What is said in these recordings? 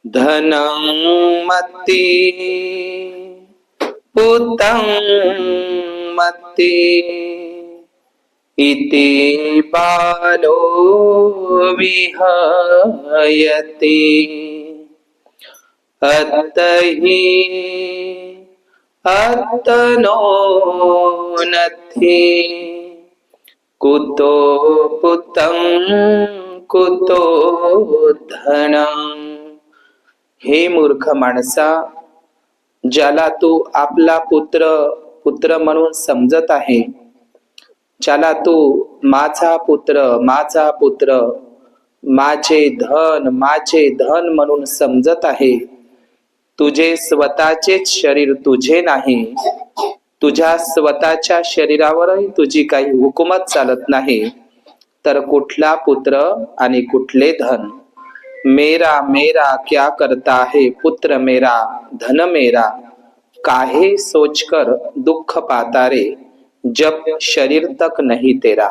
धनं मत्ति पुतं मत्ति इति बालो विहयति अत्तहि अत्तनो नत्थि कुतो पुतं कुतो धनं. हे मूर्ख माणसा, ज्याला तू आपला पुत्र म्हणून समजत आहे, ज्याला तू माझा पुत्र माझे धन म्हणून समजत आहे, तुझे स्वतःचेच शरीर तुझे नाही, तुझ्या स्वतःच्या शरीरावरही तुझी काही हुकूमत चालत नाही, तर कुठला पुत्र आणि कुठले धन. मेरा मेरा क्या करता है पुत्र मेरा धन मेरा, काहे सोचकर दुःख पाता रे जब शरीर तक नहीं तेरा.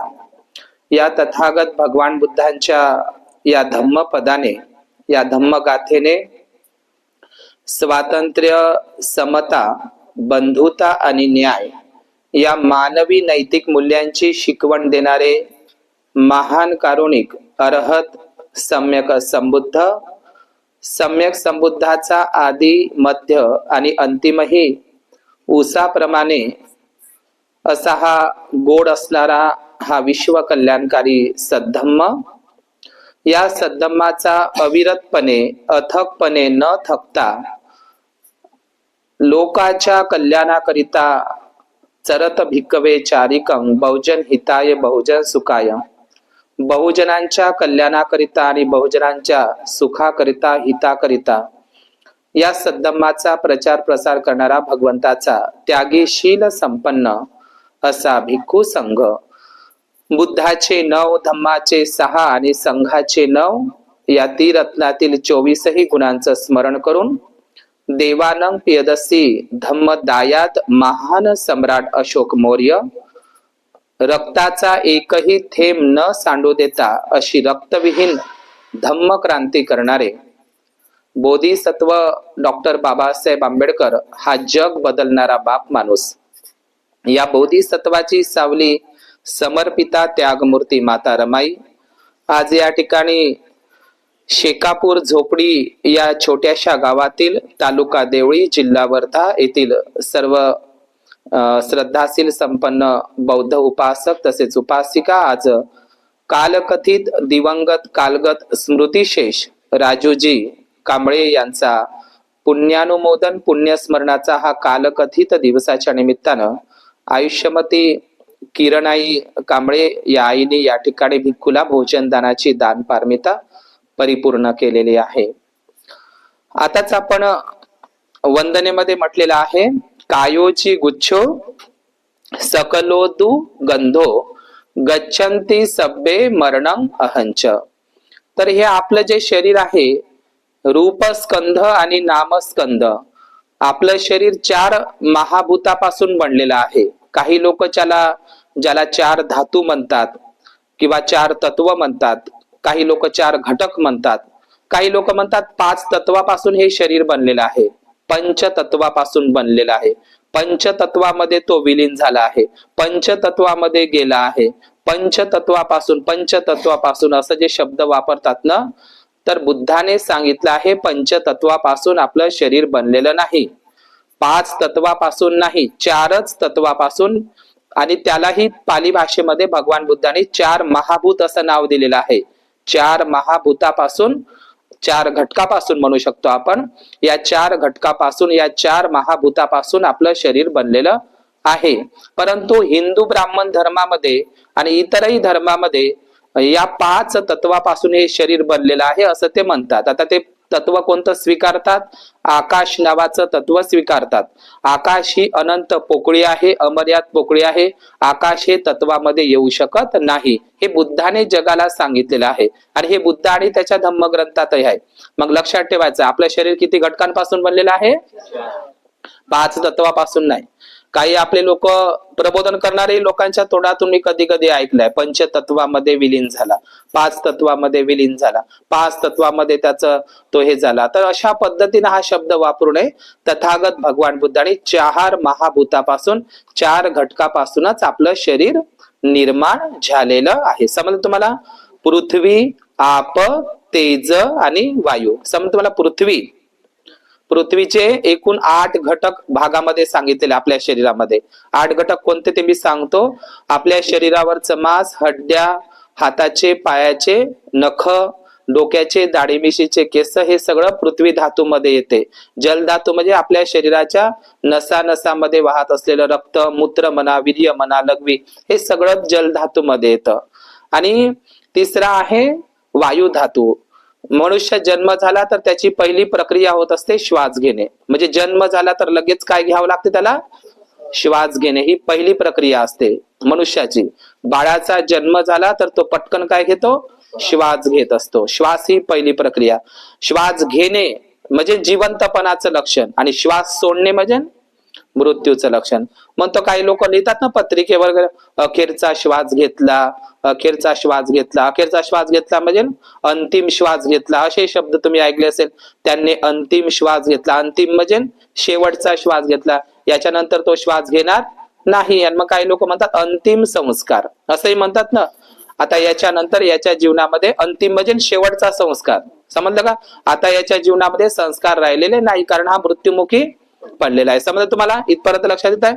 या तथागत भगवान बुद्धांच्या या धम्म पदाने, या धम्म गाथेने स्वातंत्र्य, समता, बंधुता आणि न्याय या मानवी नैतिक मूल्यांची शिकवण देणारे महान कारुणिक अरहत सम्यक संबुद्धाचा आदी, मध्य आणि अंतिमही ऊसाप्रमाणे असा हा गोड असणारा हा विश्व कल्याणकारी सद्धम्म, या सद्धम्माचा अविरतपणे अथकपणे न थकता लोकाच्या कल्याणाकरिता चरत भिक्कवे चारिकं बहुजन हिताय बहुजन सुखाय, बहुजनांच्या कल्याणाकरिता आणि बहुजनांच्या सुखाकरिता हिताकरिता या सद्धम्माचा प्रचार प्रसार करणारा भगवंताचा त्यागीशील संपन्न असा भिक्खू संघ, बुद्धाचे 9, धम्माचे 6 आणि संघाचे 9 या त्रिरत्नातील 24ही गुणांचं स्मरण करून देवानंग पियदसी धम्मदायात महान सम्राट अशोक मौर्य रक्ताचा एकही थेंब न सांडू देता अशी रक्तविहीन धम्म क्रांती करणारे बोधिसत्व डॉक्टर बाबासाहेब आंबेडकर हा जग बदलणारा बाप माणूस, या बोधिसत्वाची सावली समर्पिता त्यागमूर्ती माता रमाई आज या ठिकाणी शेकापूर झोपडी या छोट्याशा गावातील तालुका देवळी जिल्हा वर्धा येथील सर्व श्रद्धाशील संपन्न बौद्ध उपासक तसेच उपासिका आज कालकथित दिवंगत कालगत स्मृतिशेष राजूजी कांबळे यांचा पुण्यानुमोदन पुण्यस्मरणाचा हा कालकथित दिवसाच्या निमित्तानं आयुष्यमती किरणाई कांबळे या आईने या ठिकाणी भिक्खूला भोजन दानाची दान पारमिता परिपूर्ण केलेली आहे. आताच आपण वंदनेमध्ये म्हटलेलं आहे, कायोची गुच्छो सकलोदु गंधो गच्छन्ति सब्बे मरणं अहंच. तर हे आपलं जे शरीर आहे, रूपस्कंध आणि नामस्कंध, आपलं शरीर 4 महाभूतापासून बनलेलं आहे. काही लोक ज्याला 4 धातू म्हणतात किंवा 4 तत्व म्हणतात, काही लोक 4 घटक म्हणतात, काही लोक म्हणतात 5 तत्वापासून हे शरीर बनलेलं आहे, पंचतत्वापासून बनलेलं आहे, पंचतत्वामध्ये तो विलीन झाला आहे, पंचतत्वामध्ये गेला आहे, पंचतत्वापासून असं जे शब्द वापरतात ना, तर बुद्धाने सांगितलं आहे पंचतत्वापासून आपलं शरीर बनलेलं नाही, 5 तत्वापासून नाही, 4च तत्वापासून. आणि त्यालाही पाली भाषेमध्ये भगवान बुद्धाने 4 महाभूत असं नाव दिलेलं आहे. 4 महाभूतापासून, 4 घटकापासून म्हणू शकतो आपण, या 4 घटकापासून, या 4 महाभूतापासून आपलं शरीर बनलेलं आहे. परंतु हिंदू ब्राह्मण धर्मामध्ये आणि इतरही धर्मामध्ये या 5 तत्वापासून हे शरीर बनलेलं आहे असं ते म्हणतात. आता ते तत्व कोणतं स्वीकारतात? आकाश नावाचं तत्व स्वीकारतात. आकाश ही अनंत पोकळी आहे, अमर्याद पोकळी आहे. आकाश हे तत्वामध्ये येऊ शकत नाही, हे बुद्धाने जगाला सांगितलेलं आहे आणि हे बुद्ध आणि त्याच्या धम्मग्रंथातही आहे. मग लक्षात ठेवायचं, आपलं शरीर किती घटकांपासून बनलेलं आहे? 5 तत्वापासून नाही. काही आपले लोक प्रबोधन करणारे लोकांच्या तोंडातून मी कधी कधी ऐकलंय, पंचतत्वामध्ये विलीन झाला, 5 तत्वामध्ये विलीन झाला, 5 तत्वामध्ये त्याचं तो हे झाला. तर अशा पद्धतीने हा शब्द वापरू नये. तथागत भगवान बुद्धाने 4 महाभूतापासून 4 घटकापासूनच आपलं शरीर निर्माण झालेलं आहे. समजलं तुम्हाला? पृथ्वी, आप, तेज आणि वायू. समजलं तुम्हाला? पृथ्वीचे एकूण 8 घटक भागामध्ये सांगितलेले आपल्या शरीरामध्ये. 8 घटक कोणते ते मी सांगतो. आपल्या शरीरावरचं मांस, हड्ड्या, हाताचे पायाचे नख, डोक्याचे दाढी-मिशीचे केस, हे सगळं पृथ्वी धातूमध्ये येते. जल धातू म्हणजे आपल्या शरीराच्या नसानसामध्ये वाहत असलेलं रक्त, मूत्र म्हणा, वीर्य म्हणा, लघवी, हे सगळं जल धातूमध्ये येतं. आणि तिसरा आहे वायू धातू. मनुष्य जन्म झाला तर त्याची पहिली प्रक्रिया होत असते श्वास घेणे. म्हणजे जन्म झाला तर लगेच काय घ्यावं लागते त्याला? श्वास घेणे. ही पहिली प्रक्रिया असते मनुष्याची. बाळाचा जन्म झाला तर तो पटकन काय घेतो? श्वास घेत असतो. श्वास ही पहिली प्रक्रिया. श्वास घेणे म्हणजे जिवंतपणाचं लक्षण आणि श्वास सोडणे म्हणजे मृत्यूचं लक्षण. मग तो काही लोक लिहितात ना पत्रिकेवर, अखेरचा श्वास घेतला, अखेरचा श्वास घेतला, अखेरचा श्वास घेतला म्हणजे अंतिम श्वास घेतला, असे शब्द तुम्ही ऐकले असेल. त्यांनी अंतिम श्वास घेतला. अंतिम म्हणजे शेवटचा श्वास घेतला, याच्यानंतर तो श्वास घेणार नाही. आणि मग काही लोक म्हणतात अंतिम संस्कार, असंही म्हणतात ना. आता याच्यानंतर याच्या जीवनामध्ये अंतिम म्हणजे शेवटचा संस्कार. समजलं का? आता याच्या जीवनामध्ये संस्कार राहिलेले नाही, कारण हा मृत्युमुखी पडलेला आहे. समजलं तुम्हाला? इथपर्यंत लक्षात येत आहे?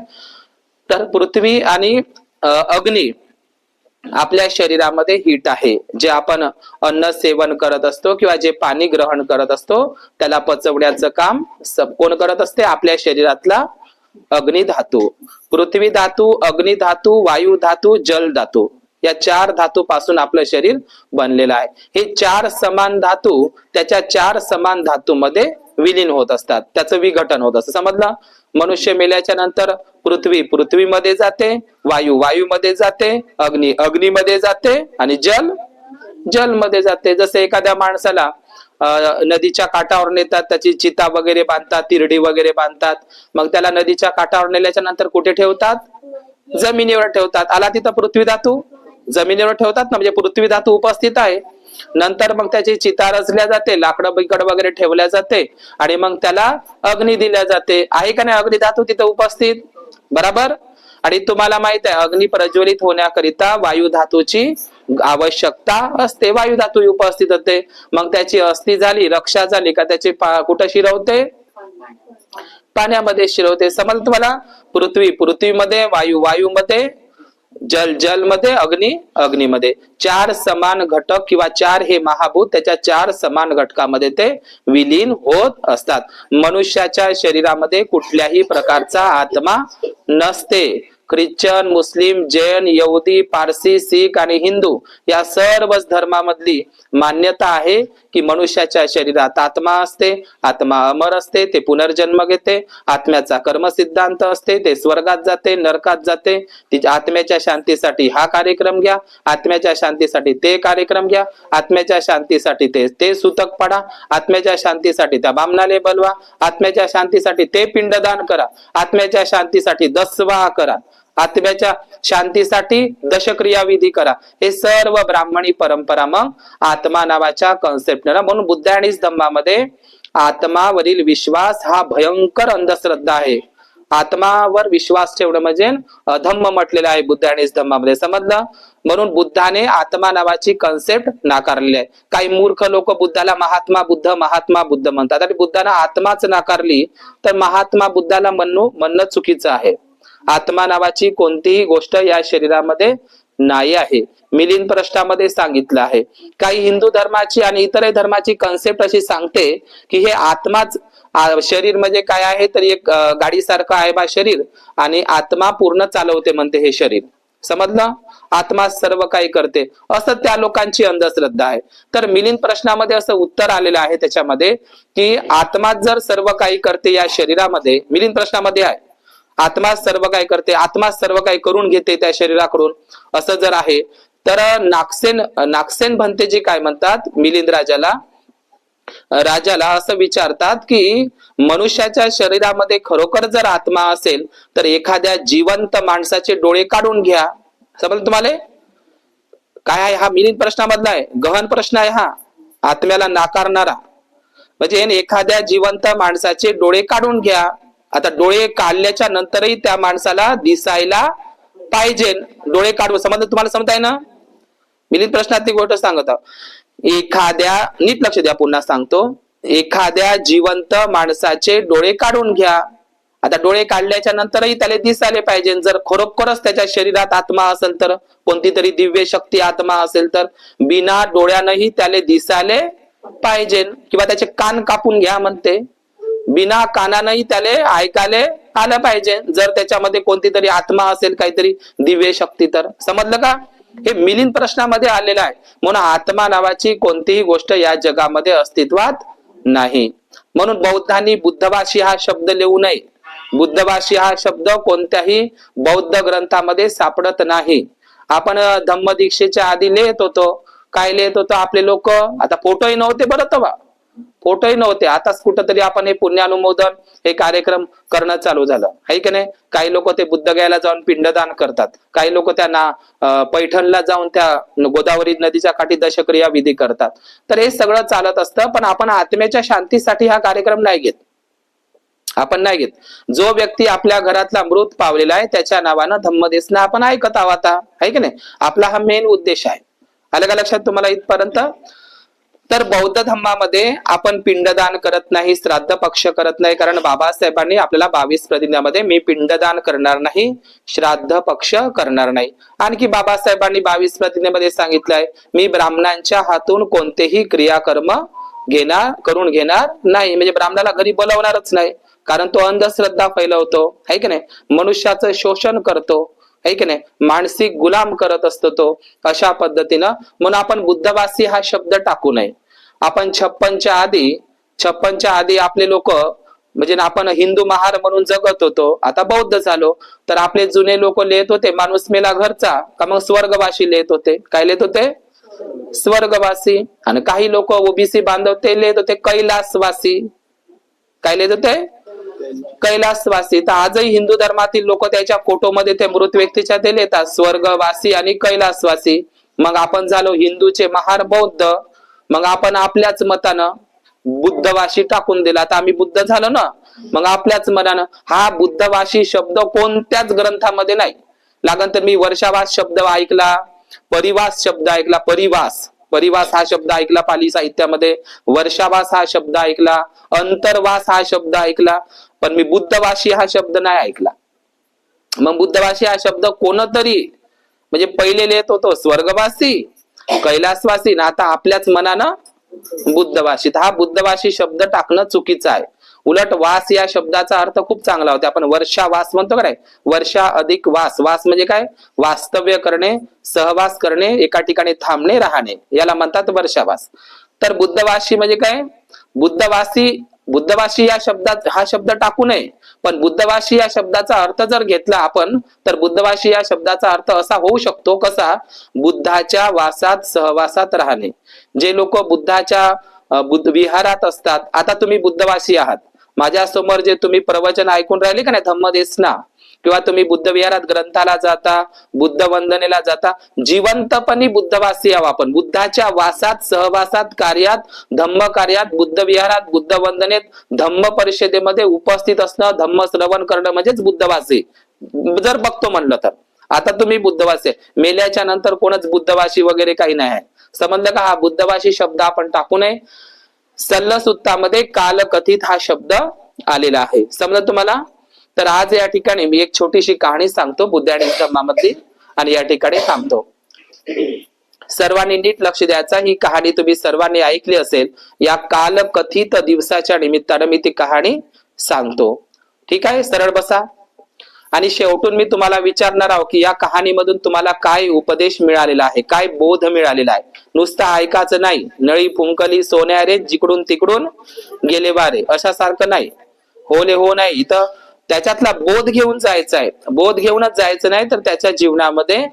तर पृथ्वी आणि अग्नी आपल्या शरीरामध्ये हीट आहे. जे आपण अन्न सेवन करत असतो किंवा जे पाणी ग्रहण करत असतो त्याला पचवण्याचं काम कोण करत असते? आपल्या शरीरातला अग्नी धातू. पृथ्वी धातू, अग्नी धातू, वायू धातू, जल धातू, या 4 धातू पासून आपलं शरीर बनलेलं आहे. हे 4 समान धातू त्याच्या 4 समान धातूमध्ये विलीन होत असतात, त्याचं विघटन होत असतं. समजलं? मनुष्य मेल्याच्या नंतर पृथ्वी पृथ्वीमध्ये जाते, वायू वायूमध्ये जाते, अग्नी अग्नीमध्ये जाते आणि जल जलमध्ये जाते. जसे एखाद्या माणसाला नदीच्या काठावर नेतात, त्याची चिता वगैरे बांधतात, तिरडी वगैरे बांधतात. मग त्याला नदीच्या काठावर नेल्याच्या नंतर कुठे ठेवतात? जमिनीवर ठेवतात. आला तिथं पृथ्वी धातू, जमिनीवर ठेवतात ना, म्हणजे पृथ्वी धातू उपस्थित आहे. नंतर मग त्याची चिता रचल्या जाते, लाकडं बिकड वगैरे ठेवल्या जाते आणि मग त्याला अग्नी दिल्या जाते. आहे का नाही अग्नी धातू तिथं उपस्थित? बरोबर. आणि तुम्हाला माहित आहे अग्नी प्रज्वलित होण्याकरिता वायू धातूची आवश्यकता असते. वायू धातू उपस्थित होते. मग त्याची अस्थी झाली, रक्षा झाली का त्याची कुठं शिरवते? पाण्यामध्ये शिरवते. समज तुम्हाला? पृथ्वी पृथ्वीमध्ये, वायू वायूमध्ये, जल जलमध्ये, अग्नी अग्नीमध्ये. 4 समान घटक किंवा 4 हे महाभूत त्याच्या 4 समान घटकामध्ये ते विलीन होत असतात. मनुष्याच्या शरीरामध्ये कुठल्याही प्रकारचा आत्मा नसते. ख्रिश्चन, मुस्लिम, जैन, यहुदी, पारसी, शीख आणि हिंदू या सर्वच धर्मामधली मान्यता आहे की मनुष्याच्या शरीरात आत्मा असते, आत्मा अमर असते, ते पुनर्जन्म घेते, आत्म्याचा कर्म सिद्धांत असते, ते स्वर्गात जाते, नरकात जाते. तिच्या आत्म्याच्या शांतीसाठी हा कार्यक्रम घ्या, आत्म्याच्या शांतीसाठी ते कार्यक्रम घ्या, आत्म्याच्या शांतीसाठी ते सूतक पडा, आत्म्याच्या शांतीसाठी त्या बामणाले बोलवा, आत्म्याच्या शांतीसाठी ते पिंडदान करा, आत्म्याच्या शांतीसाठी दसवाह करा, आत्म्याच्या शांतीसाठी दशक्रिया विधी करा. हे सर्व ब्राह्मणी परंपरा मग आत्मा नावाच्या कॉन्सेप्ट. म्हणून बुद्ध आणि धम्मामध्ये आत्मावरील विश्वास हा भयंकर अंधश्रद्धा आहे. आत्मावर विश्वास ठेवणं म्हणजे अधम्म म्हटलेलं आहे बुद्ध आणि धम्मामध्ये. समजलं? म्हणून बुद्धाने आत्मा नावाची कॉन्सेप्ट नाकारलेली आहे. काही मूर्ख लोक बुद्धाला महात्मा बुद्ध म्हणतात आणि बुद्धाने आत्माच नाकारली तर महात्मा बुद्धाला म्हणणं चुकीचं आहे. आत्मा नावाची कोणतीही गोष्ट या शरीरामध्ये नाही आहे. मिलिंद प्रश्नामध्ये सांगितलं आहे. काही हिंदू धर्माची आणि इतर धर्माची कन्सेप्ट अशी सांगते की हे आत्माच, शरीर म्हणजे काय आहे तर एक गाडीसारखं आहे बा शरीर आणि आत्मा पूर्ण चालवते म्हणते हे शरीर. समजलं? आत्मा सर्व काही करते, असं त्या लोकांची अंधश्रद्धा आहे. तर मिलिंद प्रश्नामध्ये असं उत्तर आलेलं आहे त्याच्यामध्ये की आत्मा जर सर्व काही करते या शरीरामध्ये, मिलिंद प्रश्नामध्ये आहे आत्मा सर्व काही करते, आत्मा सर्व काही करून घेते त्या शरीराकडून, असं जर आहे तर नागसेन भंतेजी काय म्हणतात मिलिंद राजाला राजाला असं विचारतात की मनुष्याच्या शरीरामध्ये खरोखर जर आत्मा असेल तर एखाद्या जिवंत माणसाचे डोळे काढून घ्या. समजलं तुम्हाला काय आहे? हा मिलिंद प्रश्नामधला आहे, गहन प्रश्न आहे हा, आत्म्याला नाकारणारा. म्हणजे एखाद्या जिवंत माणसाचे डोळे काढून घ्या. आता डोळे काढल्याच्या नंतरही त्या माणसाला दिसायला पाहिजे. डोळे काढून समजलं तुम्हाला? समजताय ना? मिलिंद प्रश्नातली गोष्ट सांगत एखाद्या, नीट लक्ष द्या, पुन्हा सांगतो, एखाद्या जिवंत माणसाचे डोळे काढून घ्या. आता डोळे काढल्याच्या नंतरही त्याला दिसायला पाहिजे. जर खरोखरच त्याच्या शरीरात आत्मा असेल तर, कोणती तरी दिव्य शक्ती आत्मा असेल तर बिना डोळ्यानंही त्याला दिसायला पाहिजे. किंवा त्याचे कान कापून घ्या म्हणते, बिना कानानंही त्याला ऐकायला आलं पाहिजे जर त्याच्यामध्ये कोणती तरी आत्मा असेल, काहीतरी दिव्य शक्ती तर. समजलं का? हे मिलिंद प्रश्नामध्ये आलेलं आहे. म्हणून आत्मा नावाची कोणतीही गोष्ट या जगामध्ये अस्तित्वात नाही. म्हणून बौद्धांनी बुद्धभाषी हा शब्द लिहू नये. बुद्धभाषी हा शब्द कोणत्याही बौद्ध ग्रंथामध्ये सापडत नाही. आपण धम्मदीक्षेच्या आधी लिहित होतो. काय लिहित होतो आपले लोक? आता फोटोही नव्हते बरं, तेव्हा फोटोही नव्हते. आताच कुठंतरी आपण हे पुण्यानुमोदन हे कार्यक्रम करणं चालू झालं आहे की नाही. काही लोक ते बुद्धगयाला जाऊन पिंडदान करतात, काही लोक त्या पैठणला जाऊन त्या गोदावरी नदीच्या काठी दशक्रिया विधी करतात. तर हे सगळं चालत असतं, पण आपण आत्म्याच्या शांतीसाठी हा कार्यक्रम नाही घेत. आपण नाही घेत. जो व्यक्ती आपल्या घरातला मृत पावलेला आहे त्याच्या नावानं धम्मदेसना आपण ऐकत आहोत, आहे की नाही. आपला हा मेन उद्देश आहे. आलं का लक्षात तुम्हाला इथपर्यंत? तर बौद्ध धम्मामध्ये आपण पिंडदान करत नाही, श्राद्ध पक्ष करत नाही, कारण बाबासाहेबांनी आपल्याला 22 प्रतिज्ञामध्ये मी पिंडदान करणार नाही, श्राद्ध पक्ष करणार नाही. आणखी बाबासाहेबांनी 22 प्रतिज्ञेमध्ये सांगितलंय मी ब्राह्मणांच्या हातून कोणतेही क्रियाकर्म करून घेणार नाही. म्हणजे ब्राह्मणाला घरी बोलवणारच नाही, कारण तो अंधश्रद्धा फैलवतो, है की नाही. मनुष्याचं शोषण करतो, है की नाही. मानसिक गुलाम करत असतो तो, अशा पद्धतीनं. म्हणून आपण बुद्धवासी हा शब्द टाकू नये. आपण 56च्या आधी आपले लोक, म्हणजे आपण हिंदू महार म्हणून जगत होतो, आता बौद्ध झालो. तर आपले जुने लोक लिहित होते माणूस मेला घरचा का, मग स्वर्गवासी लिहित होते. काय लिहित होते? स्वर्गवासी. आणि काही लोक ओबीसी बांधव ते लिहित होते कैलासवासी. काय लिहित होते? कैलासवासी. तर आजही हिंदू धर्मातील लोक त्याच्या फोटोमध्ये ते मृत व्यक्तीच्या ते लिहितात स्वर्गवासी आणि कैलासवासी. मग आपण झालो हिंदूचे महार बौद्ध, मग आपण आपल्याच मतानं बुद्धवासी टाकून दिला. आता आम्ही बुद्ध झालो ना, मग आपल्याच मनानं. हा बुद्धवासी शब्द कोणत्याच ग्रंथामध्ये नाही. लागन तर मी वर्षावास शब्द ऐकला, परिवास शब्द ऐकला, परिवास हा शब्द ऐकला पाली साहित्यामध्ये, वर्षावास हा शब्द ऐकला, अंतरवास हा शब्द ऐकला, पण मी बुद्धवासी हा शब्द नाही ऐकला. मग बुद्धवासी हा शब्द कोणतरी म्हणजे पहिले लिहित होतो स्वर्गवासी, कैलासवासी, ना आता आपल्याच मनानं बुद्धवासी. हा बुद्धवासी शब्द टाकणं चुकीचं आहे. उलट वास या शब्दाचा अर्थ खूप चांगला होता. आपण वर्षावास म्हणतो काय, वर्षा अधिक वास. वास म्हणजे काय? वास्तव्य करणे, सहवास करणे, एका ठिकाणी थांबणे, राहणे, याला म्हणतात वर्षावास. तर बुद्धवासी म्हणजे काय? बुद्धवासी या शब्दात हा शब्द टाकू नये. पण बुद्धवासी या शब्दाचा अर्थ जर घेतला आपण, तर बुद्धवासी या शब्दाचा अर्थ असा होऊ शकतो, कसा? बुद्धाच्या वासात सहवासात राहणे. जे लोक बुद्धाच्या बुद्ध विहारात असतात, आता तुम्ही बुद्धवासी आहात, माझ्या समोर जे तुम्ही प्रवचन ऐकून राहिले का नाही धम्मदेसना, किंवा तुम्ही बुद्ध विहारात ग्रंथाला जाता, बुद्ध वंदनेला जाता, जिवंतपणी बुद्धवासी आहो आपण. बुद्धाच्या वासात सहवासात कार्यात, धम्म कार्यात, बुद्ध विहारात, बुद्ध वंदनेत, धम्म परिषदेमध्ये उपस्थित असणं, धम्म श्रवण करणं म्हणजेच बुद्धवासी जर बघतो म्हणलं तर. आता तुम्ही बुद्धवासी, मेल्याच्या नंतर कोणच बुद्धवासी वगैरे काही नाही आहे. समजलं का? हा बुद्धवासी शब्द आपण टाकू नये. सल्लसुत्तामध्ये कालकथित हा शब्द आलेला आहे. समजलं तुम्हाला? तर आज या ठिकाणी मी एक छोटीशी कहाणी सांगतो बुद्ध आणि धम्मामधली, आणि या ठिकाणी थांबतो. सर्वांनी नीट लक्ष द्यायचं. ही कहाणी तुम्ही सर्वांनी ऐकली असेल. या कालकथित दिवसाच्या निमित्तानं मी ती कहाणी सांगतो. ठीक आहे? सरळ बसा. आणि शेवटून मी तुम्हाला विचारणार आहोत की या कहाणीमधून तुम्हाला काय उपदेश मिळालेला आहे, काय बोध मिळालेला आहे. नुसतं ऐकायचं नाही, नळी फुंकली सोन्यारे जिकडून तिकडून गेले वारे अशा सारखं नाही, होले हो नाही. इथं त्याच्यातला बोध घेऊन जायचा आहे. बोध घेऊनच जायचं नाही, तर त्याच्या जीवनामध्ये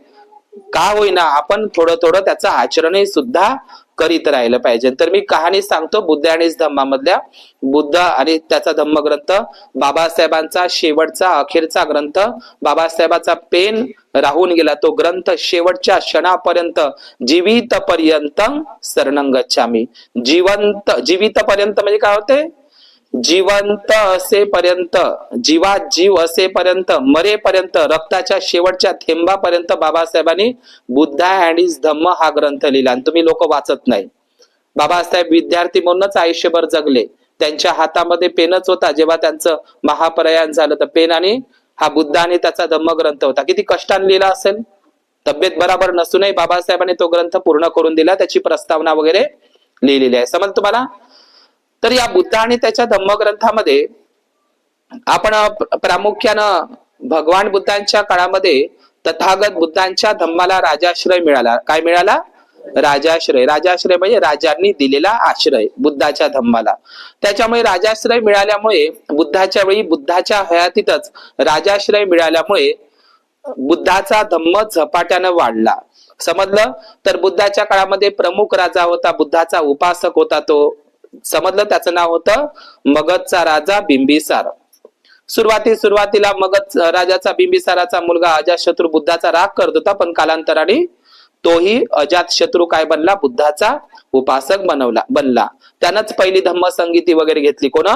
का होईना आपण थोडं थोडं त्याचं आचरणही सुद्धा करीत राहिलं पाहिजे. तर मी कहाणी सांगतो बुद्ध आणि धम्मामधल्या. बुद्ध आणि त्याचा धम्मग्रंथ, बाबासाहेबांचा शेवटचा अखेरचा ग्रंथ. बाबासाहेबाचा पेन राहून गेला तो ग्रंथ शेवटच्या क्षणापर्यंत जीवित पर्यंत शरणं गच्छामि. जीवित पर्यंत म्हणजे काय होते? जिवंत असेपर्यंत, जीवात जीव असेपर्यंत, मरेपर्यंत, रक्ताच्या शेवटच्या थेंबापर्यंत बाबासाहेबांनी बुद्धा अँड हिज धम्म हा ग्रंथ लिहिला. आणि तुम्ही लोक वाचत नाही. बाबासाहेब विद्यार्थी म्हणूनच आयुष्यभर जगले. त्यांच्या हातामध्ये पेनच होता. जेव्हा त्यांचं महाप्रयाण झालं तर पेन आणि हा बुद्ध आणि त्याचा धम्मग्रंथ होता. किती कष्टाने लिहिला असेल. तब्येत बराबर नसूनही बाबासाहेबांनी तो ग्रंथ पूर्ण करून दिला. त्याची प्रस्तावना वगैरे लिहिलेली आहे. समज तुम्हाला. तर या बुद्ध आणि त्याच्या धम्मग्रंथामध्ये आपण प्रामुख्यानं भगवान बुद्धांच्या काळामध्ये तथागत बुद्धांच्या धम्माला राजाश्रय मिळाला. काय मिळाला? राजाश्रय. राजाश्रय म्हणजे राजांनी दिलेला आश्रय बुद्धाच्या धम्माला. त्याच्यामुळे राजाश्रय मिळाल्यामुळे बुद्धाच्या वेळी, बुद्धाच्या हयातीतच राजाश्रय मिळाल्यामुळे बुद्धाचा धम्म झपाट्यानं वाढला. समजलं. तर बुद्धाच्या काळामध्ये प्रमुख राजा होता, बुद्धाचा उपासक होता तो. समजलं. त्याचं नाव होतं मगधचा राजा बिंबिसार. सुरुवातीला मगध राजाचा बिंबिसाराचा मुलगा अजातशत्रू बुद्धाचा राग करत होता, पण कालांतराने तोही अजातशत्रू काय बनला? बुद्धाचा उपासक बनला. त्यानंच पहिली धम्मसंगीती वगैरे घेतली. कोण?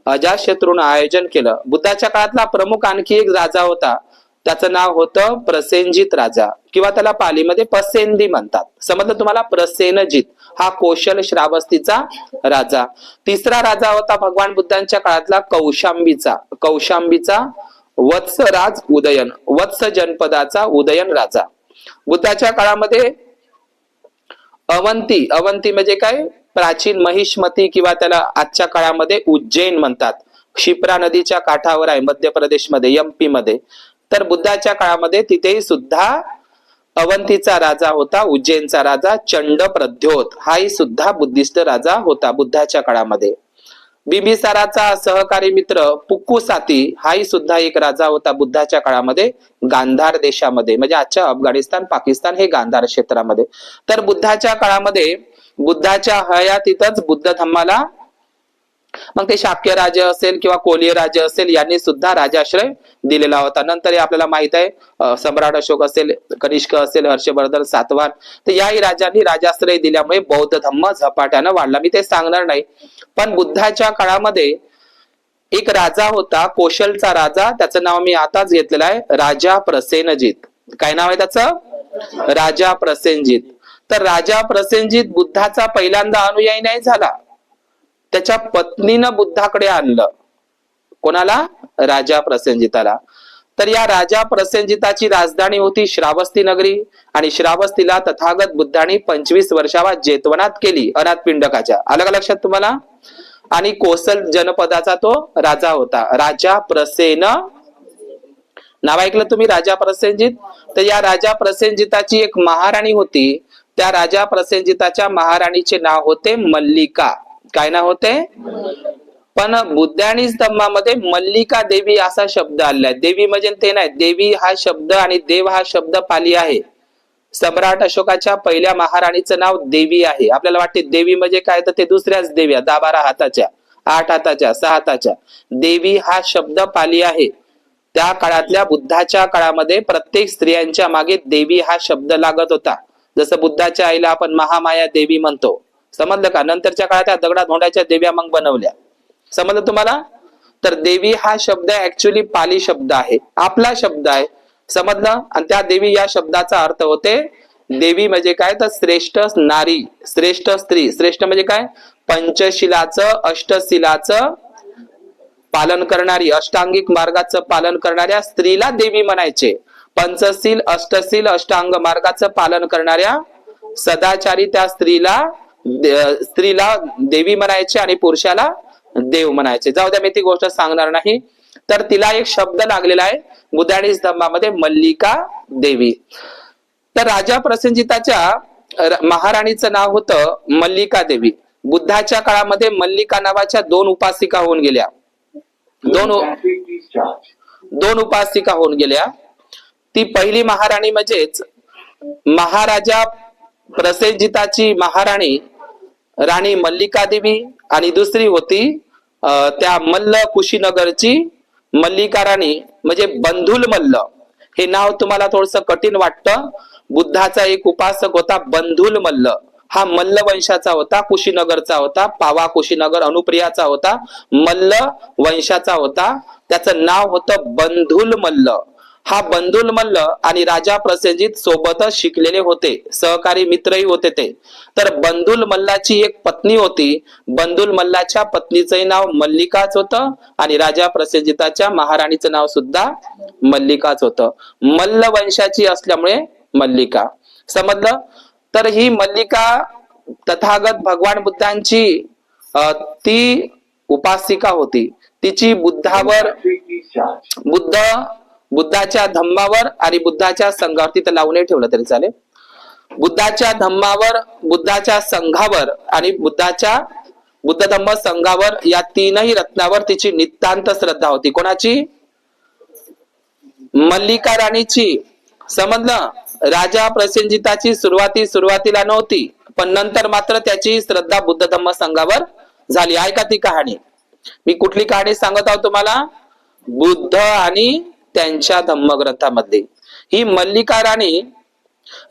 अजातशत्रूनं आयोजन केलं. बुद्धाच्या काळातला प्रमुख आणखी एक राजा होता. त्याचं नाव होतं प्रसेनजित राजा, किंवा त्याला पालीमध्ये पसेंदी म्हणतात. समजलं तुम्हाला. प्रसेनजित हा कौशल श्रावस्तीचा राजा. तिसरा राजा होता भगवान बुद्धांच्या काळातला कौशांबीचा वत्सराज उदयन, वत्स जनपदाचा उदयन राजा. बुद्धाच्या काळामध्ये अवंती म्हणजे काय? प्राचीन महिष्मती, किंवा त्याला आजच्या काळामध्ये उज्जैन म्हणतात. क्षिप्रा नदीच्या काठावर आहे, मध्य प्रदेशमध्ये, एमपी मध्ये. तर बुद्धाच्या काळामध्ये तिथेही सुद्धा अवंतीचा राजा होता, उज्जैनचा राजा चंड प्रद्योत हाही सुद्धा बुद्धिस्ट राजा होता बुद्धाच्या काळामध्ये. बिंबिसाराचा सहकारी मित्र पुक्कुसाती हाही सुद्धा एक राजा होता बुद्धाच्या काळामध्ये, गांधार देशामध्ये, म्हणजे आजच्या अफगाणिस्तान, पाकिस्तान हे गांधार क्षेत्रामध्ये. तर बुद्धाच्या काळामध्ये, बुद्धाच्या हयातीतच बुद्ध धम्माला, मग ते शाक्य राज्य असेल किंवा कोलीय राज्य असेल, यांनी सुद्धा राजाश्रय दिलेला होता. नंतर आपल्याला माहित आहे सम्राट अशोक असेल, कनिष्क असेल, हर्षवर्धन, सातवाहन, तर याही राजांनी राजाश्रय दिल्यामुळे बौद्ध धम्म झपाट्यानं वाढला. मी ते सांगणार नाही. पण बुद्धाच्या काळामध्ये एक राजा होता, कौशलचा राजा. त्याचं नाव मी आताच घेतलेलं आहे, राजा प्रसेनजित. काय नाव आहे त्याचं? राजा प्रसेनजित. तर राजा प्रसेनजित बुद्धाचा पहिल्यांदा अनुयायी नाही झाला. त्याच्या पत्नीनं बुद्धाकडे आणलं. कोणाला? राजा प्रसेनजिताला. तर या राजा प्रसेनजिताची राजधानी होती श्रावस्ती नगरी, आणि श्रावस्तीला तथागत बुद्धांनी 25 वर्षावा जेतवनात केली, अनाथ पिंडकाच्या. आलं का लक्षात तुम्हाला? आणि कोसल जनपदाचा तो राजा होता, राजा प्रसेन. नाव ऐकलं तुम्ही? राजा प्रसेनजित. तर या राजा प्रसेनजिताची एक महाराणी होती. त्या राजा प्रसेनजिताच्या महाराणीचे नाव होते मल्लिका. काय नाव होते? पण बुद्ध आणि धम्मामध्ये मल्लिका देवी असा शब्द आलाय. देवी म्हणजे ते नाही, देवी हा शब्द आणि देव हा शब्द पाली आहे. सम्राट अशोकाच्या पहिल्या महाराणीचं नाव देवी आहे. आपल्याला वाटते देवी म्हणजे काय, तर ते दुसऱ्याच देव्या, 10-12 हाताच्या, 8 हाताच्या, 6 हाताच्या. देवी हा शब्द पाली आहे. त्या काळातल्या बुद्धाच्या काळामध्ये प्रत्येक स्त्रियांच्या मागे देवी हा शब्द लागत होता. जसं बुद्धाच्या आईला आपण महामाया देवी म्हणतो. समजलं का? नंतरच्या काळात त्या दगडा धोंड्याच्या देव्या मग बनवल्या. समजलं तुम्हाला? तर देवी हा शब्द ऍक्च्युअली पाली शब्द आहे, आपला शब्द आहे. समजलं? आणि त्या देवी या शब्दाचा अर्थ होते, देवी म्हणजे काय, तर श्रेष्ठ नारी, श्रेष्ठ स्त्री. श्रेष्ठ म्हणजे काय? पंचशिलाचं, अष्टशिलाचं पालन करणारी, अष्टांगिक मार्गाचं पालन करणाऱ्या स्त्रीला देवी म्हणायचे. पंचशील, अष्टशील, अष्टांग मार्गाचं पालन करणाऱ्या सदाचारी त्या स्त्रीला देवी म्हणायचे, आणि पुरुषाला देव म्हणायचे. जाऊ द्या, मी ती गोष्ट सांगणार नाही. तर तिला एक शब्द लागलेला आहे बुद्ध आणि धम्मामध्ये, मल्लिका देवी. तर राजा प्रसेनजिताच्या महाराणीचं नाव होतं मल्लिका देवी. बुद्धाच्या काळामध्ये मल्लिका नावाच्या 2 उपासिका होऊन गेल्या. दोन उपासिका होऊन गेल्या. ती पहिली महाराणी म्हणजेच महाराजा प्रसेनजिताची महाराणी राणी मल्लिका देवी आणि दुसरी होती त्या मल्ल कुशीनगरची मल्लिका राणी म्हणजे बंधुल मल्ल. हे नाव तुम्हाला थोडस कठीण वाटतं. बुद्धाचा एक उपासक होता बंधुल मल्ल. हा मल्ल वंशाचा होता, कुशीनगरचा होता, पावा कुशीनगर अनुप्रियाचा होता, मल्ल वंशाचा होता. त्याचं नाव होतं बंधुल मल्ल. हा बंधुल मल्ल आणि राजा प्रसेनजित सोबतच शिकलेले होते, सहकारी मित्रही होते ते. तर बंधुल मल्लाची एक पत्नी होती. बंधुल मल्लाच्या पत्नीचंही नाव मल्लिकाच होतं आणि राजा प्रसेनजिताच्या महाराणीचं नाव सुद्धा मल्लिकाच होतं. मल्ल वंशाची असल्यामुळे मल्लिका. समजलं? तर ही मल्लिका तथागत भगवान बुद्धांची ती उपासिका होती. तिची बुद्धावर बुद्धाच्या धम्मावर आणि बुद्धाच्या संघावर, तिथं लावून ठेवलं तरी चालेल, बुद्धाच्या धम्मावर, बुद्धाच्या संघावर आणि बुद्ध धम्म संघावर या तीनही रत्नावर तिची नितांत श्रद्धा होती. कोणाची? मल्लिका राणीची. समजलं? राजा प्रसेनजिताची सुरुवातीला नव्हती, पण नंतर मात्र त्याची श्रद्धा बुद्ध धम्म संघावर झाली. ऐका ती कहाणी. मी कुठली कहाणी सांगत आहोत तुम्हाला? बुद्ध आणि त्यांच्या धम्मग्रंथामध्ये. ही मल्लिका राणी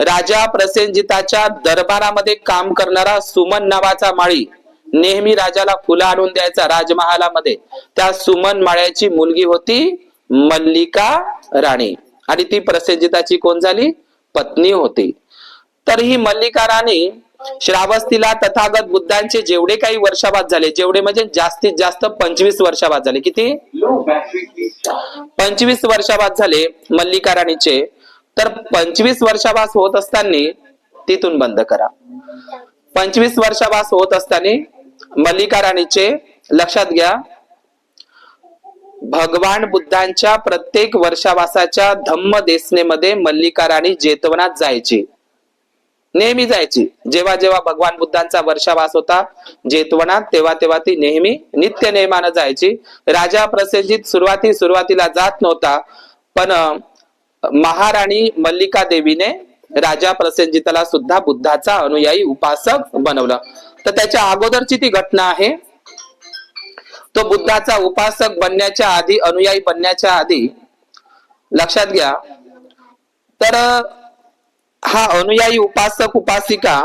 राजा प्रसेनजिताच्या दरबारामध्ये काम करणारा सुमन नावाचा माळी, नेहमी राजाला फुलं आणून द्यायचा राजमहालामध्ये. त्या सुमन माळ्याची मुलगी होती मल्लिका राणी आणि ती प्रसेनजिताची कोण झाली? पत्नी होती. तर ही मल्लिका राणी श्रावस्तीला तथागत बुद्धांचे जेवढे काही वर्षावास झाले, जेवढे म्हणजे जास्तीत जास्त 25 वर्षावास झाले. किती? 25 वर्षावास झाले मल्लिका राणीचे. तर 25 वर्षावास होत असताना, तिथून बंद करा, 25 वर्षावास होत असताना मल्लिका राणीचे, लक्षात घ्या, भगवान बुद्धांच्या प्रत्येक वर्षावासाच्या धम्म देसनेमध्ये मल्लिका राणी जेतवनात जायची, नेहमी जायची. जेव्हा जेव्हा भगवान बुद्धांचा वर्षावास होता जेतवनात, तेव्हा तेव्हा ती नेहमी नित्य नेमानं जायची. राजा प्रसेनजित सुरुवातीला जात नव्हता, पण महाराणी मल्लिका देवीने राजा प्रसेनजिताला सुद्धा बुद्धाचा अनुयायी उपासक बनवलं. तर त्याच्या अगोदरची ती घटना आहे. तो बुद्धाचा उपासक बनण्याच्या आधी, अनुयायी बनण्याच्या आधी, लक्षात घ्या, तर हा अनुयायी उपासक उपासिका,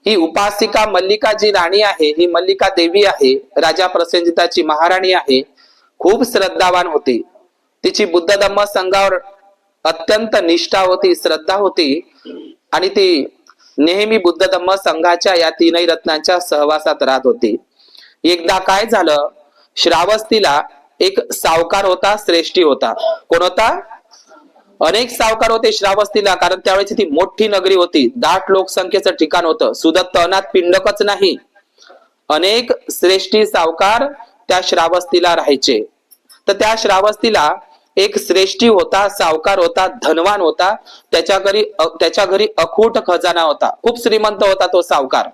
ही उपासिका मल्लिका जी राणी आहे, ही मल्लिका देवी आहे, राजा प्रसेनजिताची महाराणी आहे. खूप श्रद्धावान होती. तिची बुद्ध धम्म संघावर अत्यंत निष्ठा होती, श्रद्धा होती आणि ती नेहमी बुद्ध धम्म संघाच्या या तीनही रत्नांच्या सहवासात राहत होती. एकदा काय झालं, श्रावस्तीला एक सावकार होता, श्रेष्ठी होता. कोण होता? अनेक सावकार होते श्रावस्तीला, कारण त्यावेळेस ती मोठी नगरी होती, दाट लोकसंख्येचं ठिकाण होतं. सुदत्त अनाथ पिंडकच नाही, अनेक श्रेष्ठी सावकार त्या श्रावस्तीला राहायचे. तर त्या श्रावस्तीला एक श्रेष्ठी होता, सावकार होता, धनवान होता. त्याच्या घरी अखूट खजाना होता. खूप श्रीमंत होता तो सावकार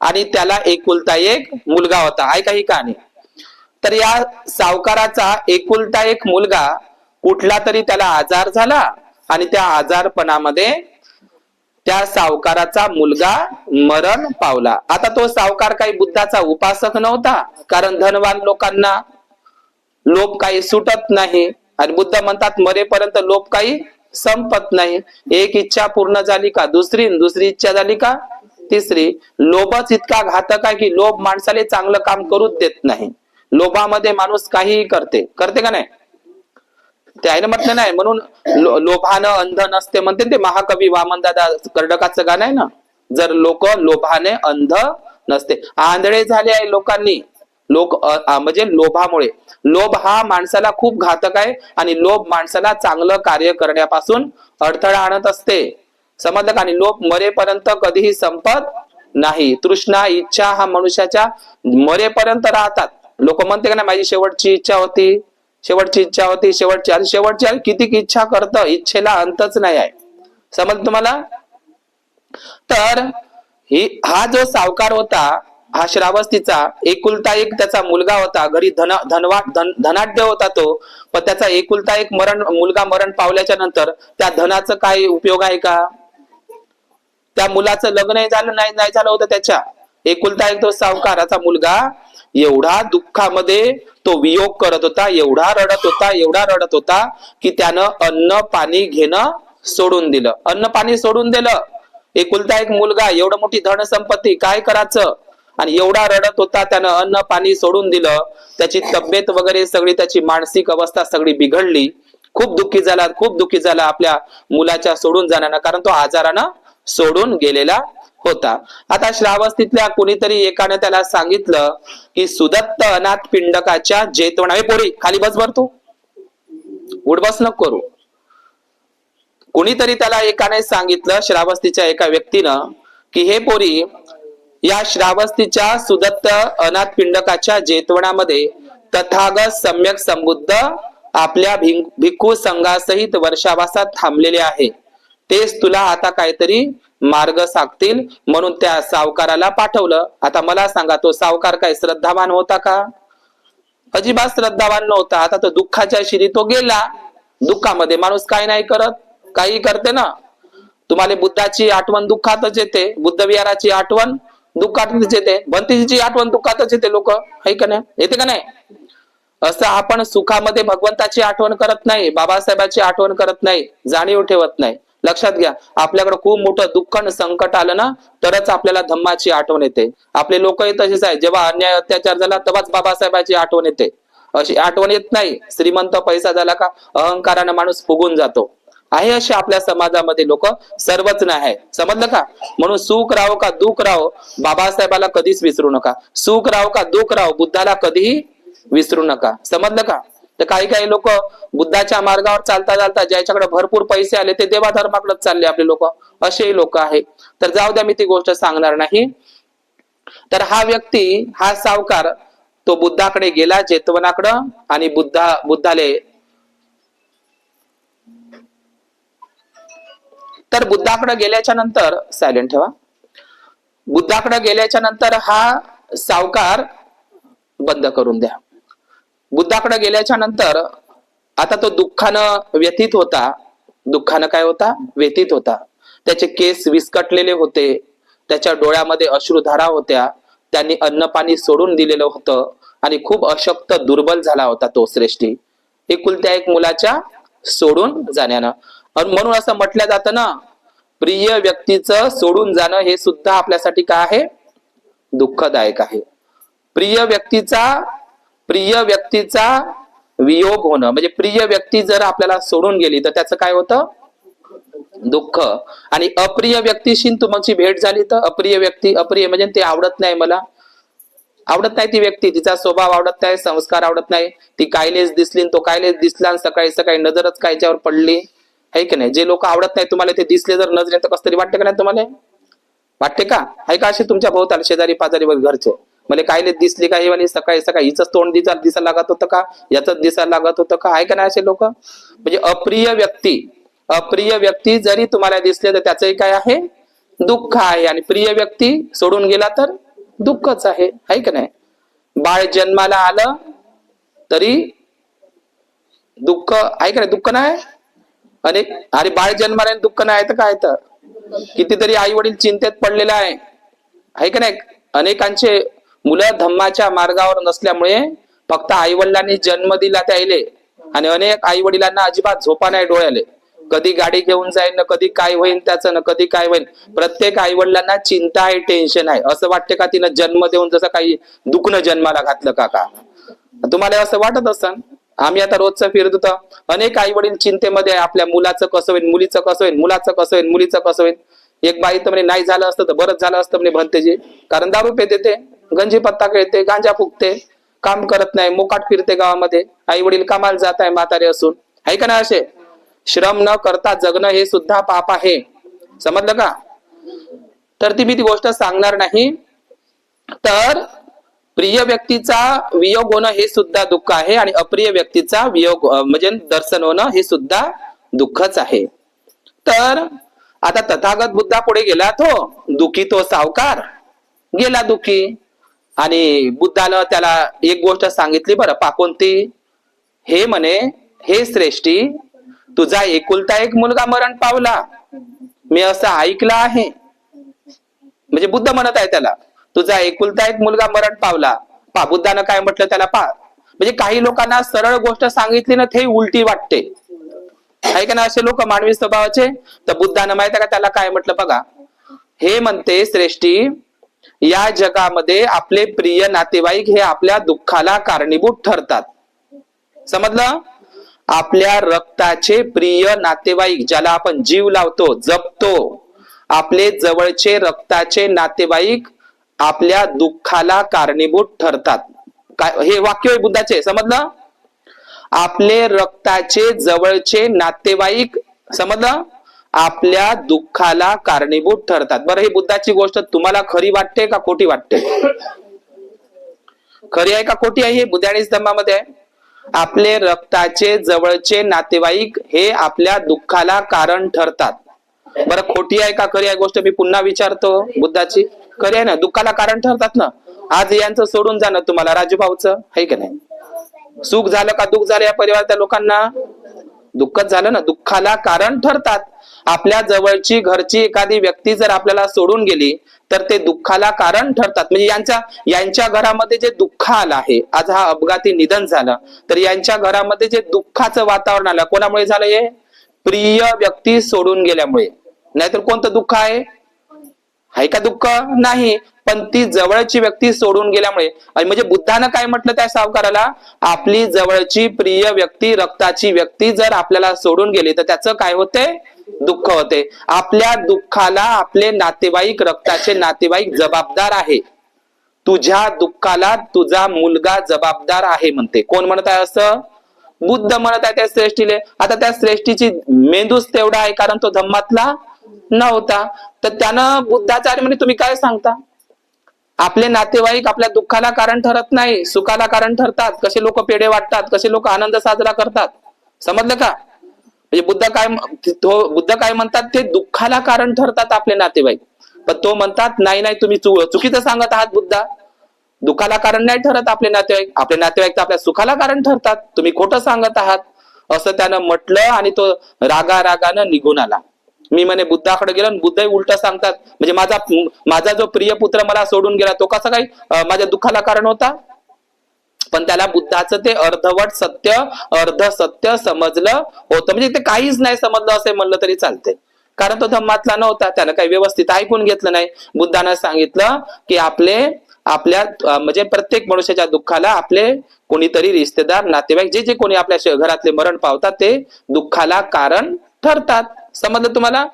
आणि त्याला एकुलता एक मुलगा होता. ऐका ही कहाणी. तर या सावकाराचा एकुलता एक मुलगा कुठला तरी त्याला आजार झाला आणि त्या आजारपणामध्ये त्या सावकाराचा मुलगा मरण पावला. आता तो सावकार काही बुद्धाचा उपासक नव्हता, कारण धनवान लोकांना लोभ काही सुटत नाही आणि बुद्ध म्हणतात मरेपर्यंत लोभ काही संपत नाही. एक इच्छा पूर्ण झाली का दुसरी, दुसरी इच्छा झाली का तिसरी. लोभच इतका घातक आहे की लोभ माणसाला चांगलं काम करूच देत नाही. लोभामध्ये माणूस काहीही करते का नाही? ते आहे ना, म्हटलं नाही म्हणून लोभानं अंध नसते म्हणते ते महाकवी वामनदादा कर्डकाचं गाणं आहे ना. जर लोक लोभाने अंध नसते, आंधळे झाले आहे लोकांनी, म्हणजे लोभामुळे. लोभ हा माणसाला खूप घातक आहे आणि लोभ माणसाला चांगलं कार्य करण्यापासून अडथळा आणत असते. समजलं का? आणि लोभ मरेपर्यंत कधीही संपत नाही. तृष्णा, इच्छा हा मनुष्याच्या मरेपर्यंत राहतात. लोक म्हणते का नाही, माझी शेवटची इच्छा होती, शेवटची किती इच्छा करत, इच्छेला अंतच नाही आहे. समज तुम्हाला? तर हा जो सावकार होता, हा श्रावस्तीचा एकुलता एक त्याचा मुलगा होता. घरी धनाढ्य होता तो, पण त्याचा एकुलता एक मुलगा मरण पावल्याच्या नंतर त्या धनाचं काय उपयोग आहे का? त्या मुलाचं लग्न नाही झालं होतं त्याच्या, एकुलता एक तो सावकाराचा मुलगा एवढा दुःखामध्ये तो वियोग करत होता, एवढा रडत होता की त्यानं अन्न पाणी घेणं सोडून दिलं. अन्न पाणी सोडून दिलं. एकुलता एक मुलगा, एवढं मोठी धनसंपत्ती, काय करायचं? आणि एवढा रडत होता, त्यानं अन्न पाणी सोडून दिलं. त्याची तब्येत वगैरे सगळी, त्याची मानसिक अवस्था सगळी बिघडली. खूप दुःखी झाला आपल्या मुलाच्या सोडून जाण्यानं, कारण तो आजारानं सोडून गेलेला होता. आता श्रावस्तीतल्या कोणीतरी एकाने त्याला सांगितलं की सुदत्त अनाथ पिंडकाच्या जेतवणा, पोरी खाली बस बर, तू उडबस नको करू. कोणीतरी त्याला एकाने सांगितलं, श्रावस्तीच्या एका व्यक्तीनं, की हे पोरी, या श्रावस्तीच्या सुदत्त अनाथ पिंडकाच्या जेतवणामध्ये तथागत सम्यक संबुद्ध आपल्या भिक्खू संघासहित वर्षावासात थांबलेले आहे. तेच तुला आता काहीतरी मार्ग सांगतील म्हणून त्या सावकाराला पाठवलं. आता मला सांगा, तो सावकार काय श्रद्धावान होता का? अजिबात श्रद्धावान नव्हता. आता तो दुःखाच्या शिरी तो गेला. दुःखामध्ये माणूस काय नाही करत, काही करते ना. तुम्हाला बुद्धाची आठवण दुःखातच येते, बुद्ध विहाराची आठवण दुःखातच येते, भंतीजीची आठवण दुःखातच येते. लोक आहे का नाही, येते का नाही? असं आपण सुखामध्ये भगवंताची आठवण करत नाही, बाबासाहेबांची आठवण करत नाही, जाणीव ठेवत नाही. लक्षात घ्या, आपल्याकडे खूप मोठं दुःख आणि संकट आलं ना, तरच आपल्याला धम्माची आठवण येते. आपले लोकही तसेच आहे, जेव्हा अन्याय अत्याचार झाला तेव्हाच बाबासाहेबांची आठवण येते, अशी आठवण येत नाही. श्रीमंत पैसा झाला का अहंकाराने माणूस फुगून जातो. आहे असे आपल्या समाजामध्ये लोक, सर्वच नाही, समजलं का? म्हणून सुख राहो का दुःख राहो, बाबासाहेबाला कधीच विसरू नका. सुख राहो का दुःख राहो, बुद्धाला कधीही विसरू नका. समजलं का? तर काही लोक बुद्धाच्या मार्गावर चालता ज्याच्याकडे भरपूर पैसे आले ते देवा धर्माकडे चालले आपले लोक, असेही लोक आहे. तर जाऊ द्या, मी ती गोष्ट सांगणार नाही. तर हा व्यक्ती, हा सावकार, तो बुद्धाकडे गेला, जेतवनाकडं, आणि बुद्धाले तर बुद्धाकडे गेल्याच्या नंतर, सायलेंट ठेवा, बुद्धाकडे गेल्याच्या नंतर हा सावकार बंद करून द्या. बुद्धाकडे गेल्याच्या नंतर आता तो दुःखानं व्यथित होता. दुःखानं काय होता? व्यथित होता. त्याचे केस विस्कटलेले होते, त्याच्या डोळ्यामध्ये अश्रुधारा होत्या, त्यांनी अन्न पाणी सोडून दिलेलं होतं आणि खूप अशक्त दुर्बल झाला होता तो श्रेष्ठी, एकुलत्या एक मुलाच्या सोडून जाण्यानं. म्हणून असं म्हटलं जातं ना, प्रिय व्यक्तीचं सोडून जाणं हे सुद्धा आपल्यासाठी काय आहे? दुःखदायक आहे. प्रिय व्यक्तीचा वियोग होणं म्हणजे, प्रिय व्यक्ती जर आपल्याला सोडून गेली तर त्याचं काय होतं? दुःख. आणि अप्रिय व्यक्तीशी तुमची भेट झाली तर, अप्रिय व्यक्ती, अप्रिय म्हणजे ते आवडत नाही, मला आवडत नाही ती व्यक्ती, तिचा स्वभाव आवडत नाही, संस्कार आवडत नाही, ती कायलेच दिसली, तो कायलेच दिसला, आणि सकाळी सकाळी नजरच कायच्यावर पडली, आहे की नाही? जे लोक आवडत नाही तुम्हाला, ते दिसले जर नजरे तर कसं तरी वाटतं का नाही तुम्हाला? वाटते का? आहे का असे तुमच्या भोवताल शेजारी पाजारी वर घरचे? मला कायले दिसली का, हे सकाळी सकाळी हिच तोंड दिसायला लागत होतं का, याच दिसायला लागत होतं का? आहे का नाही असे लोक? म्हणजे अप्रिय व्यक्ती जरी तुम्हाला दिसले तर त्याचंही काय आहे? दुःख आहे. आणि प्रिय व्यक्ती सोडून गेला तर दुःखच आहे, है का नाही? बाळ जन्माला आलं तरी दुःख आहे का नाही? दुःख नाही? अरे बाळ जन्माला दुःख नाही तर काय? तर कितीतरी आई वडील चिंतेत पडलेला आहे का नाही? अनेकांचे मुलं धम्माच्या मार्गावर नसल्यामुळे फक्त आई वडिलांनी जन्म दिला त्याले, आणि अनेक आई वडिलांना अजिबात झोपा नाही डोळ्याले, कधी गाडी घेऊन जाईल ना, कधी काय होईल त्याचं ना, कधी काय होईल. प्रत्येक आई वडिलांना चिंता आहे, टेन्शन आहे. असं वाटते का तिनं जन्म देऊन जसं काही दुखणं जन्माला घातलं का? तुम्हाला असं वाटत असन? आम्ही आता रोजचं फिरत होतो, अनेक आई वडील चिंतेमध्ये आहे, आपल्या मुलाचं कसं होईल, मुलीचं कसं होईल, मुलाचं कसं होईल, मुलीचं कसं होईल. एक बाई तर म्हणे नाही झालं असतं तर बरंच झालं असतं म्हणे भंतेजी, कारण दारू पेते, ते गंजी पत्ता खेळते, गांजा फुकते, काम करत नाही, मोकाट फिरते गावामध्ये, आई वडील कामाला जात आहे म्हातारे असून, आहे का ना? असे श्रम न करता जगणं हे सुद्धा पाप आहे, समजलं का? तर ती गोष्ट सांगणार नाही. तर प्रिय व्यक्तीचा वियोग होणं हे सुद्धा दुःख आहे, आणि अप्रिय व्यक्तीचा वियोग म्हणजे दर्शन होणं हे सुद्धा दुःखच आहे. तर आता तथागत बुद्धा पुढे गेला, तो दुःखी, तो सावकार गेला दुःखी, आणि बुद्धाला त्याला एक गोष्ट सांगितली बरं, कोणती? हे म्हणे, हे श्रेष्ठी, तुझा एकुलता एक मुलगा मरण पावला, मी असं ऐकलं आहे, म्हणजे बुद्ध म्हणत आहे त्याला, तुझा एकुलता एक मुलगा मरण पावला, पा बुद्धानं काय म्हटलं त्याला, पा म्हणजे काही लोकांना सरळ गोष्ट सांगितली ना ते उलटी वाटते, आहे का ना असे लोक मानवी स्वभावाचे. तर बुद्धानं माहिती आहे का त्याला काय म्हटलं बघा, हे म्हणते श्रेष्ठी, या जगामध्ये आपले प्रिय नातेवाईक हे आपल्या दुःखाला कारणीभूत ठरतात. समजलं? आपल्या रक्ताचे प्रिय नातेवाईक, ज्याला आपण जीव लावतो, जपतो, आपले जवळचे रक्ताचे नातेवाईक आपल्या दुःखाला कारणीभूत ठरतात. काय हे वाक्य आहे बुद्धाचे, समजलं? आपले रक्ताचे जवळचे नातेवाईक, समजलं, आपल्या दुःखाला कारणीभूत ठरतात. बरं, ही बुद्धाची गोष्ट तुम्हाला खरी वाटते का खोटी वाटते? खरी आहे का खोटी आहे? हे बुद्धाणीस धम्मामध्ये आहे. आपले रक्ताचे जवळचे नातेवाईक हे आपल्या दुःखाला कारण ठरतात. बरं, खोटी आहे का खरी आहे गोष्ट मी पुन्हा विचारतो. बुद्धाची खरी आहे ना, दुःखाला कारण ठरतात ना. आज यांचं सोडून जाणं तुम्हाला राजूभाऊचं आहे का नाही, सुख झालं का दुःख झालं या परिवाराच्या लोकांना? दुःखच झालं ना. दुःखाला कारण ठरतात. आपल्या जवळची घरची एखादी व्यक्ती जर आपल्याला सोडून गेली तर ते दुःखाला कारण ठरतात. म्हणजे यांच्या घरामध्ये जे दुःख आलं आहे, आज हा अपघाती निधन झालं, तर यांच्या घरामध्ये जे दुःखाचं वातावरण आलं, कोणामुळे झालं? हे प्रिय व्यक्ती सोडून गेल्यामुळे. नाहीतर कोणतं दुःख आहे का दुःख? नाही, पण ती जवळची व्यक्ती सोडून गेल्यामुळे. म्हणजे बुद्धानं काय म्हटलं त्या सावकाराला, आपली जवळची प्रिय व्यक्ती, रक्ताची व्यक्ती जर आपल्याला सोडून गेली तर त्याचं काय होते? दुःख होते. आपल्या दुःखाला आपले नातेवाईक, रक्ताचे नातेवाईक जबाबदार आहे. तुझ्या दुःखाला तुझा मुलगा जबाबदार आहे म्हणते. कोण म्हणत आहे असं? बुद्ध म्हणत आहे त्या श्रेष्ठीले. आता त्या श्रेष्ठीची मेंदूच तेवढा आहे कारण तो धम्मातला नव्हता. तर त्यानं बुद्धाचा अरे म्हणे तुम्ही काय सांगता? आपले नातेवाईक आपल्या दुःखाला कारण ठरत नाही, सुखाला कारण ठरतात. कसे लोक पेढे वाटतात, कसे लोक आनंद साजरा करतात. समजलं का? म्हणजे बुद्ध काय म्हणतात, ते दुःखाला कारण ठरतात आपले नातेवाईक. पण तो म्हणतात नाही नाही, तुम्ही चुकीचं सांगत आहात बुद्धा. दुःखाला कारण नाही ठरत आपले नातेवाईक, आपले नातेवाईक तर आपल्या सुखाला कारण ठरतात, तुम्ही खोटं सांगत आहात, असं त्यानं म्हटलं. आणि तो रागानं निघून आला. मी म्हणे बुद्धाकडे गेलो, बुद्धही उलट सांगतात. म्हणजे माझा जो प्रिय पुत्र मला सोडून गेला तो कसा काही माझ्या दुःखाला कारण होता? पण त्याला बुद्धाचं ते अर्धवट सत्य, अर्ध सत्य समजलं होतं. म्हणजे ते काहीच नाही समजलं असे म्हणलं तरी चालते, कारण तो धम्मातला नव्हता. त्यानं काही व्यवस्थित ऐकून घेतलं नाही. बुद्धानं सांगितलं की आपल्या म्हणजे प्रत्येक मनुष्याच्या दुःखाला आपले कोणीतरी रिश्तेदार, नातेवाईक, जे कोणी आपल्या घरातले मरण पावतात ते दुःखाला कारण ठरतात. समजलं तुम्हाला?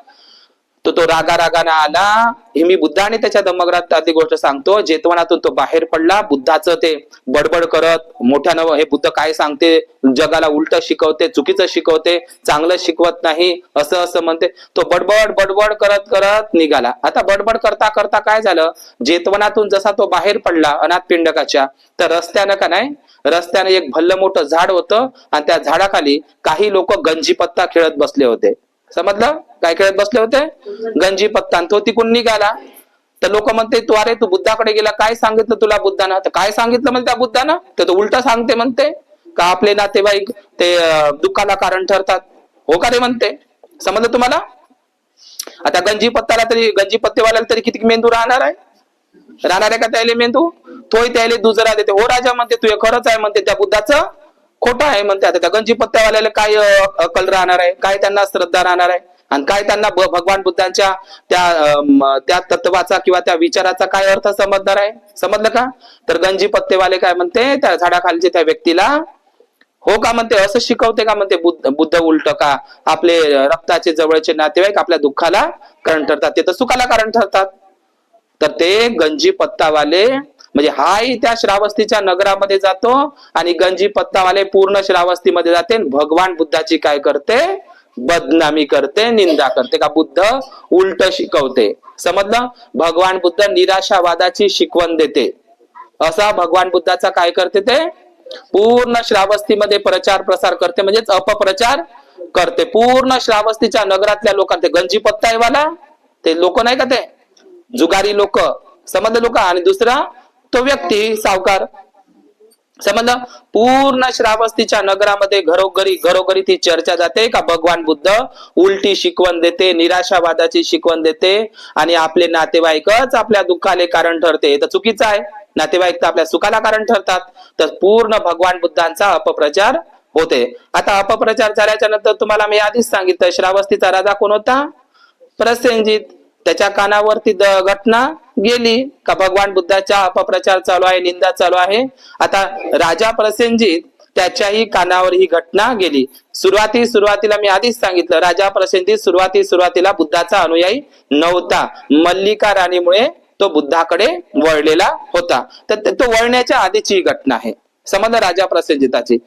तो रागानं आला. हे मी बुद्धाने त्याच्या धम्मग्रंथातली गोष्ट सांगतो. जेतवनातून तो बाहेर पडला. बुद्धाचं ते बडबड करत मोठ्यानं, हे बुद्ध काय सांगते, जगाला उलट शिकवते, चुकीचं शिकवते, चांगलं शिकवत नाही, असं म्हणते. तो बडबड करत निघाला. आता बडबड करता करता काय झालं, जेतवनातून जसा तो बाहेर पडला अनाथ पिंडकाच्या, तर रस्त्यानं एक भल्ल मोठं झाड होतं आणि त्या झाडाखाली काही लोक गंजी पत्ता खेळत बसले होते. समजलं? काय खेळत बसले होते? गंजी पत्ता. तो तिकडून निघाला. तर लोक म्हणते तू बुद्धाकडे गेला, काय सांगितलं तुला बुद्धानं? तर काय सांगितलं म्हणते बुद्धानं? तर तो उलट सांगते म्हणते का आपले नातेवाईक ते दुःखाला कारण ठरतात. हो का रे म्हणते. समजलं तुम्हाला? आता गंजी पत्तेवाल्याला तरी किती मेंदू राहणार आहे का त्याले मेंदू? तोही त्याले दुजरा देते. हो राजा म्हणते, तू खरंच आहे म्हणते, त्या बुद्धाचं खोटं आहे म्हणते. आता त्या गंजी पत्त्यावाल्याला काय अकल राहणार आहे, काय त्यांना श्रद्धा राहणार आहे, आणि काय त्यांना भगवान बुद्धांच्या त्या तत्वाचा किंवा त्या विचाराचा काय अर्थ समजणार आहे? समजलं का? तर गंजी पत्तेवाले काय म्हणते, त्या झाडाखालच्या त्या व्यक्तीला हो का म्हणते, असं शिकवते का म्हणते बुद्ध उलट, का आपले रक्ताचे जवळचे नातेवाईक आपल्या दुःखाला कारण ठरतात, ते तर सुखाला कारण ठरतात. तर ते गंजी पत्तावाले म्हणजे हाही त्या श्रावस्तीच्या नगरामध्ये जातो आणि गंजी पत्तावाले पूर्ण श्रावस्तीमध्ये जाते, भगवान बुद्धाची काय करते? बदनामी करते, निंदा करते. का बुद्ध उलट शिकवते. समजलं? भगवान बुद्ध निराशावादाची शिकवण देते. असा भगवान बुद्धाचा काय करते? ते पूर्ण श्रावस्तीमध्ये प्रचार प्रसार करते, म्हणजेच अपप्रचार करते. पूर्ण श्रावस्तीच्या नगरातल्या लोकांना, ते गंजी पत्तावाला ते लोक नाही का, ते जुगारी लोक, समजले लोक, आणि दुसरा तो व्यक्ती सावकार, समजलं. पूर्ण श्रावस्तीच्या नगरामध्ये घरोघरी ती चर्चा जाते का भगवान बुद्ध उलटी शिकवण देते, निराशावादाची शिकवण देते आणि आपले नातेवाईकच आपल्या दुःखाले कारण ठरते. तर चुकीचं आहे. नातेवाईक तर आपल्या सुखाला कारण ठरतात. तर पूर्ण भगवान बुद्धांचा अपप्रचार होते. आता अपप्रचार झाल्याच्या नंतर तुम्हाला मी आधीच सांगितलं श्रावस्तीचा राजा कोण होता? प्रसेनजित. त्याच्या कानावरती घटना गेली का भगवान बुद्धाचा अपप्रचार चालू आहे, निंदा चालू आहे. आता राजा प्रसेनजित त्याच्याही कानावर ही घटना गेली. सुरुवातीला मी आधीच सांगितलं राजा प्रसेनजित सुरुवातीला बुद्धाचा अनुयायी नव्हता. मल्लिका राणीमुळे तो बुद्धाकडे वळलेला होता. तर तो वळण्याच्या आधीची ही घटना आहे. समजलं राजा प्रसेनजिताची.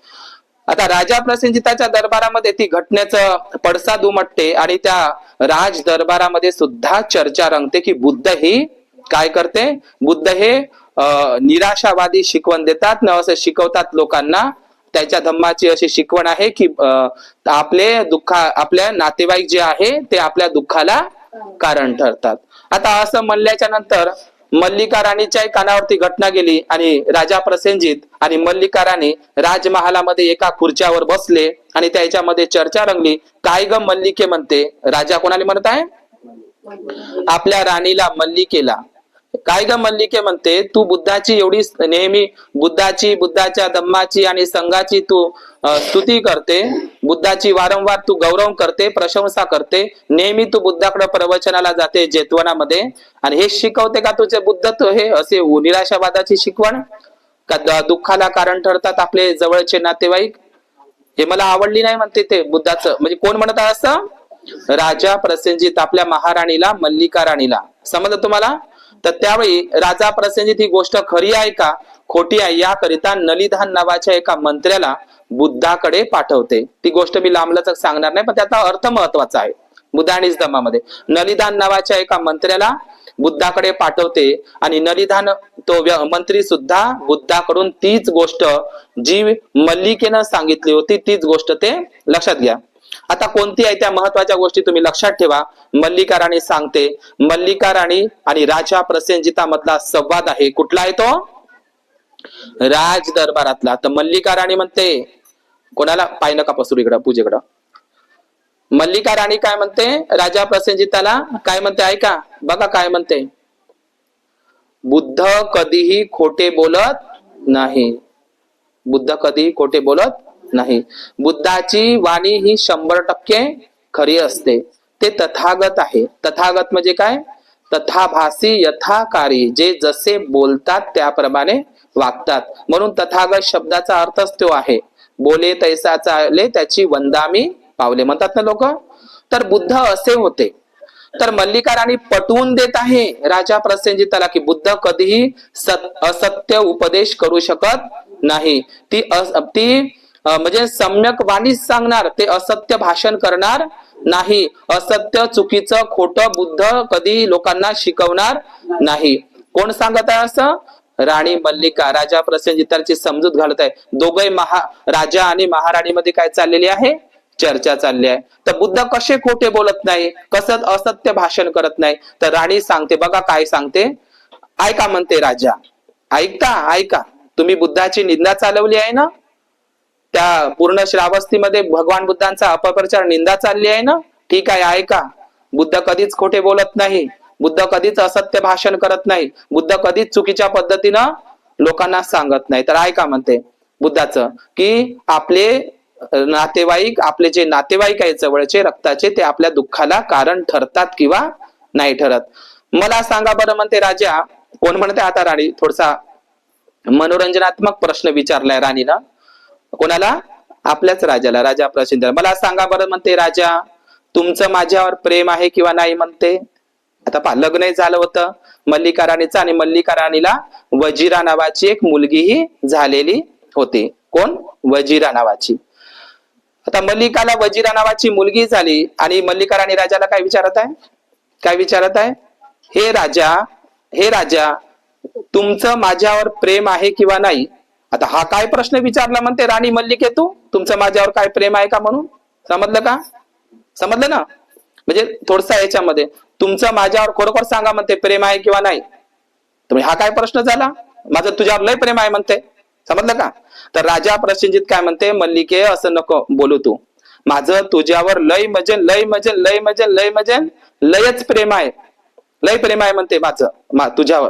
आता राजा प्रसेनजिताच्या दरबारामध्ये ती घटनेचं पडसाद उमटते आणि त्या राज दरबारामध्ये सुद्धा चर्चा रंगते की बुद्ध ही काय करते? बुद्ध हे निराशावादी शिकवण देतात न, असं शिकवतात लोकांना. त्याच्या धम्माची अशी शिकवण आहे की आपल्या नातेवाईक जे आहे ते आपल्या दुःखाला कारण ठरतात. आता असं म्हणल्याच्या नंतर मल्लिका राणीच्याही कानावरती घटना गेली आणि राजा प्रसेनजित आणि मल्लिका राणी राजमहालामध्ये एका खुर्च्यावर बसले आणि त्याच्यामध्ये चर्चा रंगली. काय ग मल्लिके म्हणते? राजा कोणाला म्हणत आहे? आपल्या राणीला मल्लिकेला. काय ग मल्लिके म्हणते, तू बुद्धाची एवढी नेहमी बुद्धाच्या धम्माची आणि संघाची तू स्तुती करते, बुद्धाची वारंवार तू गौरव करते, प्रशंसा करते, नेहमी तू बुद्धाकडे प्रवचनाला जाते जेतवनामध्ये आणि हे शिकवते का तुझे बुद्धत्व हे असे निराशावादाची शिकवण का दुःखाला कारण ठरतात आपले जवळचे नातेवाईक? हे मला आवडली नाही म्हणते ते बुद्धाचं. म्हणजे कोण म्हणत आहे असं? राजा प्रसेनजित आपल्या महाराणीला मल्लिका राणीला. समजलं तुम्हाला? तर त्यावेळी राजा प्रसेनजित ही गोष्ट खरी आहे का खोटी आहे याकरिता नलिधान नावाच्या एका मंत्र्याला बुद्धाकडे पाठवते. ती गोष्ट मी लांबलचक सांगणार नाही, पण त्याचा अर्थ महत्वाचा आहे. बुद्ध आणि धम्मामध्ये नलिधान नावाच्या एका मंत्र्याला बुद्धाकडे पाठवते आणि नलिधान तो मंत्री सुद्धा बुद्धाकडून तीच गोष्ट जी मल्लिकेनं सांगितली होती तीच गोष्ट ते लक्षात घ्या. आता कोणती आहे त्या महत्वाच्या गोष्टी तुम्ही लक्षात ठेवा. मल्लिका राणी सांगते. मल्लिका राणी आणि राजा प्रसेनजितामधला संवाद आहे. कुठला आहे तो? राज दरबारातला. तर मल्लिका राणी म्हणते कोणाला? पाय नका पसरू इकडं पूजेकडं. मल्लिका राणी काय म्हणते? राजा प्रसेनजिताला काय म्हणते ऐका बघा काय म्हणते. बुद्ध कधीही खोटे बोलत नाही. बुद्ध कधीही खोटे बोलत नाही. बुद्धाची वाणी ही 100% खरी असते. ते तथागत आहे. तथागत म्हणजे काय? तथाभासी यथाकारी, जे जसे बोलतात त्याप्रमाणे वागतात. म्हणून तथागत शब्दाचा अर्थच तो आहे. बोले तैसा चाले त्याची वंदामी पावले म्हणतात ना लोक. तर बुद्ध असे होते. तर मल्लिका राणी पटवून देत आहे राजा प्रसेनजिताला की बुद्ध कधीही असत्य उपदेश करू शकत नाही. ती म्हणजे सम्यक वाणीच सांगणार, ते असत्य भाषण करणार नाही. असत्य चुकीचं खोटं बुद्ध कधी लोकांना शिकवणार नाही. कोण सांगत आहे असं? राणी मल्लिका राजा प्रसेनजिताची समजूत घालत आहे. दोघे राजा आणि महाराणीमध्ये काय चाललेली आहे? चर्चा चालली आहे. तर बुद्ध कसे खोटे बोलत नाही, कसं असत्य भाषण करत नाही. तर राणी सांगते बघा काय सांगते ऐका म्हणते. राजा ऐका तुम्ही बुद्धाची निंदा चालवली आहे ना, त्या पूर्ण श्रावस्तीमध्ये भगवान बुद्धांचा अपप्रचार निंदा चालली आहे ना. ठीक आहे ऐका. बुद्ध कधीच खोटे बोलत नाही. बुद्ध कधीच असत्य भाषण करत नाही. बुद्ध कधीच चुकीच्या पद्धतीनं लोकांना सांगत नाही. तर ऐका म्हणते बुद्धाचं की आपले नातेवाईक, आपले जे नातेवाईक आहेत जवळचे रक्ताचे, ते आपल्या दुःखाला कारण ठरतात किंवा नाही ठरत. मला सांगा बरं म्हणते राजा. कोण म्हणते आता? राणी. थोडसा मनोरंजनात्मक प्रश्न विचारलाय राणीनं. कोणाला? आपल्याच राजाला, राजा प्रसिद्ध. मला सांगा बरं म्हणते राजा, तुमचं माझ्यावर प्रेम आहे किंवा नाही म्हणते. आता पहा लग्न झालं होतं मल्लिका राणीचं आणि मल्लिका राणीला वजिरा नावाची एक मुलगीही झालेली होती. कोण? वजिरा नावाची. आता मल्लिकाला वजिरा नावाची मुलगी झाली आणि मल्लिका राणी राजाला काय विचारत आहे? काय विचारत आहे? हे राजा तुमचं माझ्यावर प्रेम आहे किंवा नाही. आता हा काय प्रश्न विचारला म्हणते राणी मल्लिके, तू तुमचं माझ्यावर काय प्रेम आहे का म्हणून. समजलं का? समजलं ना? म्हणजे थोडसा याच्यामध्ये तुमचं माझ्यावर खरोखर सांगा म्हणते प्रेम आहे किंवा नाही. तुम्ही हा काय प्रश्न झाला? माझं तुझ्यावर लय प्रेम आहे म्हणते. समजलं का? तर राजा प्रसेनजित काय म्हणते, मल्लिके असं नको बोलू तू, माझं तुझ्यावर लय म्हणजे लय म्हणजे लय म्हणजे लय म्हणजे लयच प्रेम आहे, लय प्रेम आहे म्हणते माझं तुझ्यावर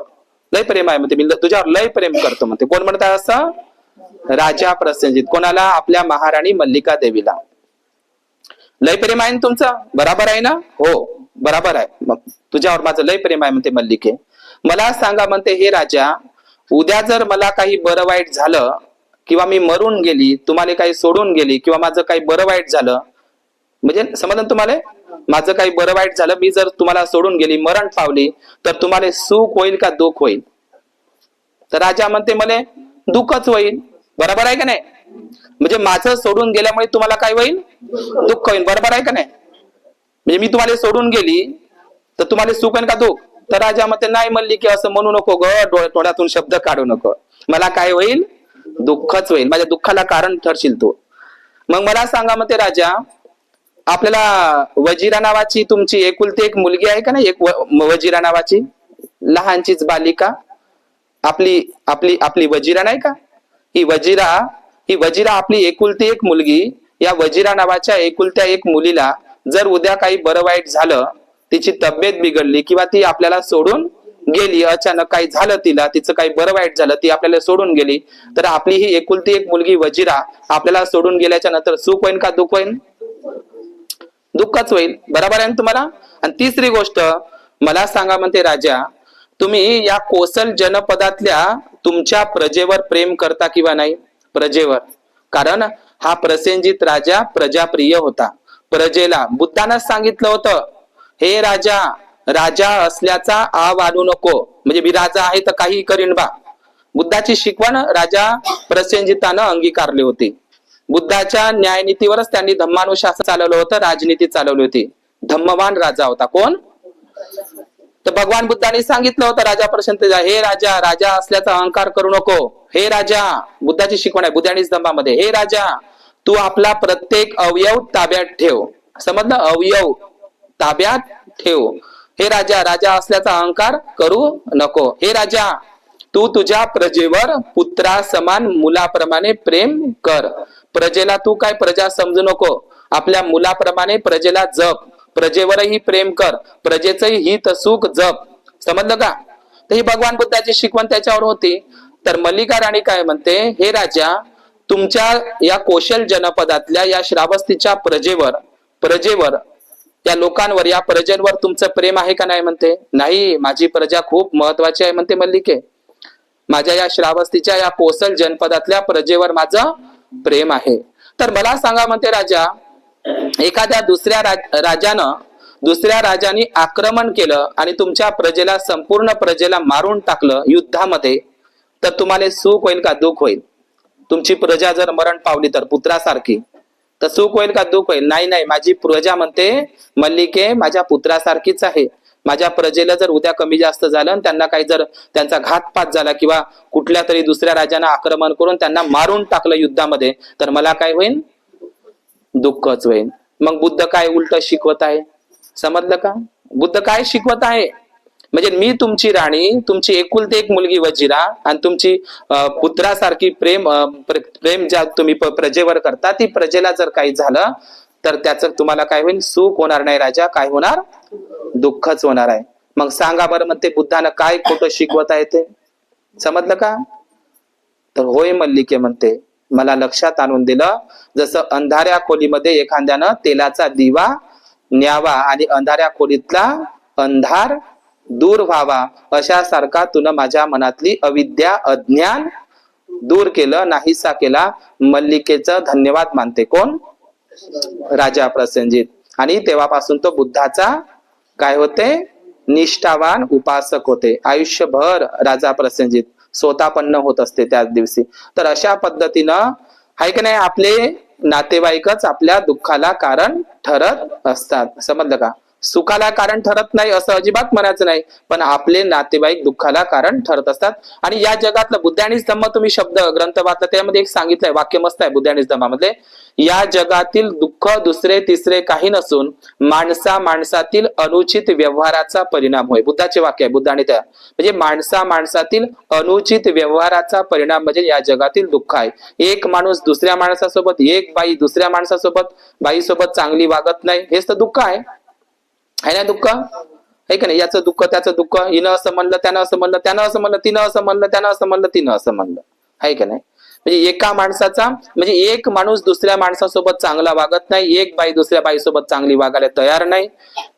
लय प्रेम आहे म्हणते, मी तुझ्यावर लय प्रेम करतो म्हणते. कोण म्हणत आहे असं? राजा प्रसेनजित. कोणाला? आपल्या महाराणी मल्लिका देवीला. लय प्रेम आहे ना तुमचं? बराबर आहे ना? हो बराबर आहे. मग तुझ्यावर माझं लय प्रेम आहे म्हणते मल्लिके. मला सांगा म्हणते, हे राजा, उद्या जर मला काही बरं वाईट झालं किंवा मी मरून गेली, तुम्हाला काही सोडून गेली, किंवा माझं काही बरं वाईट झालं, म्हणजे समजलं तुम्हाला, माझं काही बरं वाईट झालं, मी जर तुम्हाला सोडून गेली, मरण पावली, तर तुम्हाला सुख होईल का दुःख होईल? तर राजा म्हणते मला दुःखच होईल. बरोबर आहे का नाही? म्हणजे माझं सोडून गेल्यामुळे तुम्हाला काय होईल? दुःख होईल. बरोबर आहे का नाही? म्हणजे मी तुम्हाला सोडून गेली तर तुम्हाला सुख होईल का दुःख? तर राजा म्हणते नाही मल्लिके, असं म्हणू नको ग, डोळ्यातून शब्द काढू नको, मला काय होईल? दुःखच होईल, माझ्या दुःखाला कारण ठरशील तू. मग मला सांगा म्हणते राजा, आपल्याला वजिरा नावाची तुमची एकुलती एक मुलगी आहे का नाही, एक वजिरा नावाची लहानचीच बालिका, आपली आपली आपली वजिरा नाही का? ही वजिरा आपली एकुलती एक मुलगी. या वजिरा नावाच्या एकुलत्या एक मुलीला जर उद्या काही बरं वाईट झालं, तिची तब्येत बिघडली किंवा ती आपल्याला सोडून गेली, अचानक काही झालं तिला, तिचं काही बरं वाईट झालं, ती आपल्याला सोडून गेली, तर आपली ही एकुलती एक मुलगी वजिरा आपल्याला सोडून गेल्याच्या नंतर सुख होईल का दुःख होईल? दुःखच होईल. बरोबर आहे ना तुम्हाला? आणि तिसरी गोष्ट मला सांगा म्हणते राजा, तुम्ही या कोसल जनपदातल्या तुमच्या प्रजेवर प्रेम करता किंवा नाही? प्रजेवर. कारण हा प्रसेनजित राजा प्रजाप्रिय होता. प्रजेला बुद्धानं सांगितलं होतं, हे राजा, राजा असल्याचा आव आणू नको, म्हणजे मी राजा आहे तर काही करीन बा. बुद्धाची शिकवण राजा प्रसेनजितानं अंगीकारली होती. बुद्धाच्या न्यायनीतीवरच त्यांनी धम्मानुशासन चालवलं होतं, राजनीती चालवली होती. धम्मवान राजा होता. कोण? तर भगवान बुद्धांनी सांगितलं होतं राजा प्रसेनजित, हे राजा, राजा असल्याचा अहंकार करू नको. हे राजा, बुद्धाची शिकवण आहे बुद्धांनीच धम्मामध्ये, हे राजा, तू आपला प्रत्येक अवयव ताब्यात ठेव. समजलं? अवयव ताब्यात ठेव. हे राजा, राजा असल्याचा अहंकार करू नको. हे राजा, तू तुझ्या प्रजेवर पुत्रा समान मुलाप्रमाणे प्रेम कर. प्रजेला तू काय प्रजा समजू नको, आपल्या मुलाप्रमाणे प्रजेला जप, प्रजेवरही प्रेम कर, प्रजेचंही हित सुख जप. समजलं का? तर ही भगवान बुद्धाची शिकवण त्याच्यावर होती. तर मल्लिका राणी काय म्हणते, हे राजा, तुमच्या या कौशल जनपदातल्या या श्रावस्तीच्या प्रजेवर या लोकांवर, या प्रजेवर तुमचं प्रेम आहे का नाही? म्हणते नाही, माझी प्रजा खूप महत्वाची आहे म्हणते मल्लिके, माझ्या या श्रावस्तीच्या या कोसल जनपदातल्या प्रजेवर माझं प्रेम आहे. तर मला सांगा म्हणते राजा, एखाद्या दुसऱ्या राजाने आक्रमण केलं आणि तुमच्या प्रजेला, संपूर्ण प्रजेला मारून टाकलं युद्धामध्ये, तर तुम्हाला सुख होईल का दुःख होईल? तुमची प्रजा जर मरण पावली तर पुत्रासारखी, तर सुख होईल का दुःख होईल? नाही नाही, माझी प्रजा म्हणते मल्लिके माझ्या पुत्रासारखीच आहे. माझ्या प्रजेला जर उद्या कमी जास्त झालं आणि त्यांना काही जर त्यांचा घातपात झाला किंवा कुठल्या तरी दुसऱ्या राजाने आक्रमण करून त्यांना मारून टाकलं युद्धामध्ये, तर मला काय होईल? दुःखच होईल. मग बुद्ध काय उलट शिकवत आहे? समजलं का? बुद्ध काय शिकवत आहे? म्हणजे मी तुमची राणी, तुमची एकुलती एक मुलगी वजिरा, आणि तुमची पुत्रासारखी प्रेम ज्या तुम्ही प्रजेवर करता, ती प्रजेला जर काही झालं तर त्याचं तुम्हाला काय होईल? सुख होणार नाही राजा, काय होणार? दुःखच होणार आहे. मग सांगा बरं म्हणते बुद्धानं काय खोटं शिकवत आहे ते? समजलं का? तर होय मल्लिके म्हणते, मला लक्षात आणून दिलं, जसं अंधाऱ्या खोलीमध्ये एखाद्यानं तेलाचा दिवा न्यावा आणि अंधाऱ्या खोलीतला अंधार दूर व्हावा, अशा सारखा तुन माझ्या मनातली अविद्या, अज्ञान दूर केलं, नाहीसा केला. मल्लिकेचं धन्यवाद मानते कोण? राजा प्रसेनजित. आणि तेव्हापासून तो बुद्धाचा काय होते? निष्ठावान उपासक होते. आयुष्यभर राजा प्रसेनजित स्वतःपन्न होत असते त्याच दिवशी. तर अशा पद्धतीनं आहे की नाही, आपले नातेवाईकच आपल्या दुःखाला कारण ठरत असतात. समजलं का? सुखाला कारण ठरत नाही असं अजिबात म्हणायचं नाही, पण आपले नातेवाईक दुःखाला कारण ठरत असतात. आणि या जगातलं बुद्धानिस धम्म तुम्ही शब्द ग्रंथ वाचला, त्यामध्ये एक सांगितलंय वाक्य मस्त आहे बुद्धानिस धम्मामधले, या जगातील दुःख दुसरे तिसरे काही नसून माणसातील अनुचित व्यवहाराचा परिणाम होय. बुद्धाचे वाक्य आहे, बुद्धाने त्या म्हणजे माणसातील अनुचित व्यवहाराचा परिणाम म्हणजे या जगातील दुःख आहे. एक माणूस दुसऱ्या माणसासोबत, एक बाई दुसऱ्या माणसासोबत, बाईसोबत चांगली वागत नाही, हेच तर दुःख आहे ना दुःख आहे का नाही. याचं दुःख त्याचं दुःख, हिनं असं म्हणलं त्यानं असं म्हणलं, त्यानं असं म्हणलं तिनं असं म्हणलं, त्यानं असं म्हणलं तिनं असं म्हणलं, आहे का नाही. म्हणजे एका माणसाचा म्हणजे एक माणूस दुसऱ्या माणसासोबत चांगला वागत नाही, एक बाई दुसऱ्या बाईसोबत चांगली वागायला तयार नाही,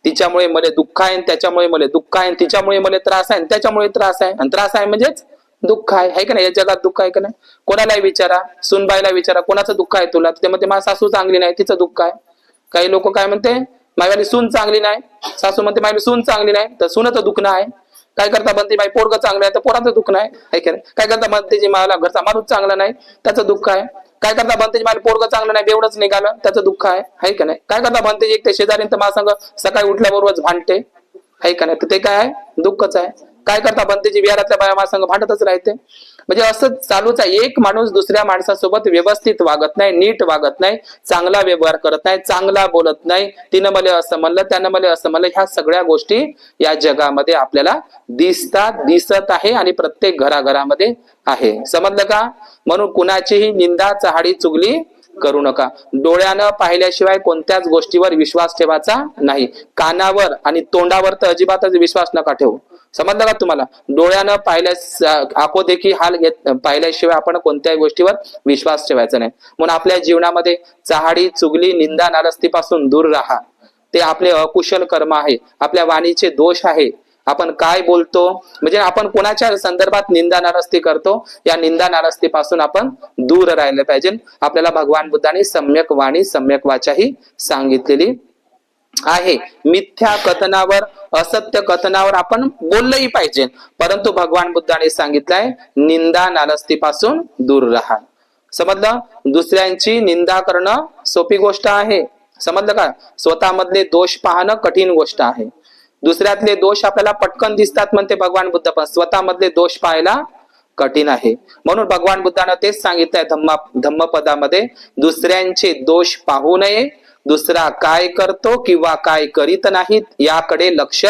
तिच्यामुळे मला दुःख आहे, त्याच्यामुळे मला दुःख आहे, तिच्यामुळे मला त्रास आहे, त्याच्यामुळे त्रास आहे, आणि त्रास आहे म्हणजेच दुःख आहे का नाही. या जगात दुःख आहे का नाही. कोणालाही विचारा, सुनबाईला विचारा कोणाचं दुःख आहे तुला, त्यामध्ये माझी सासू चांगली नाही तिचं दुःख आहे. काही लोक काय म्हणते, माझी सून चांगली नाही, सासू म्हणते माझी सून चांगली नाही, तर सुनचं दुखणं आहे. काय करता म्हणते बाई पोरग चांगलं आहे तर पोराचं दुःख नाही, आहे का नाही. काय करता म्हणते मला घरचा माणूस चांगला नाही, त्याचं दुःख आहे. काय करता म्हणते मला पोरग चांगलं नाही, बेवडच निघालं, त्याचं दुःख आहे का नाही. काय करता म्हणते एक ते शेजारी तर माझ्या संग सकाळी उठल्याबरोबरच भांडते, आहे का नाही, तर ते काय आहे, दुःखच आहे. काय करता बनतेची विहारातल्या बाया माझ्या संग भांडतच राहते. म्हणजे असं चालूच आहे. एक माणूस दुसऱ्या माणसासोबत व्यवस्थित वागत नाही, नीट वागत नाही, चांगला व्यवहार करत नाही, चांगला बोलत नाही, तिनं मला असं म्हणलं त्यानं मला असं म्हणलं, ह्या सगळ्या गोष्टी या जगामध्ये आपल्याला दिसत आहे आणि प्रत्येक घराघरामध्ये आहे. समजलं का. म्हणून कुणाचीही निंदा चहाडी चुगली करू नका. डोळ्यानं पाहिल्याशिवाय कोणत्याच गोष्टीवर विश्वास ठेवायचा नाही. कानावर आणि तोंडावर तर अजिबातच विश्वास नका ठेवू. समजलं का तुम्हाला. डोळ्यानं आखो देखी हाल पाहिल्याशिवाय आपण कोणत्याही गोष्टीवर विश्वास ठेवायचा नाही. म्हणून आपल्या जीवनामध्ये चहाडी चुगली निंदा नालस्तीपासून दूर राहा. ते आपले अकुशल कर्म आहे, आपल्या वाणीचे दोष आहे. आपण काय बोलतो म्हणजे आपण कोणाच्या संदर्भात निंदा नालस्ती करतो, या निंदा नालस्तीपासून आपण दूर राहिले पाहिजे. आपल्याला भगवान बुद्धाने सम्यक वाणी सम्यक वाचाही सांगितलेली आहे. मिथ्या कथनावर असत्य कथनावर आपण बोललंही पाहिजे, परंतु भगवान बुद्धाने सांगितलंय निंदा नालस्तीपासून दूर राहा. समजलं. दुसऱ्यांची निंदा करणं सोपी गोष्ट आहे, समजलं का. स्वतःमधले दोष पाहणं कठीण गोष्ट आहे. दुसऱ्यातले दोष आपल्याला पटकन दिसतात म्हणते भगवान बुद्ध, पण स्वतःमधले दोष पाहायला कठीण आहे. म्हणून भगवान बुद्धानं तेच सांगितलंय धम्मपदामध्ये, दुसऱ्यांचे दोष पाहू नये, दुसरा काय करतो किंवा काय करीत नाहीत याकडे लक्ष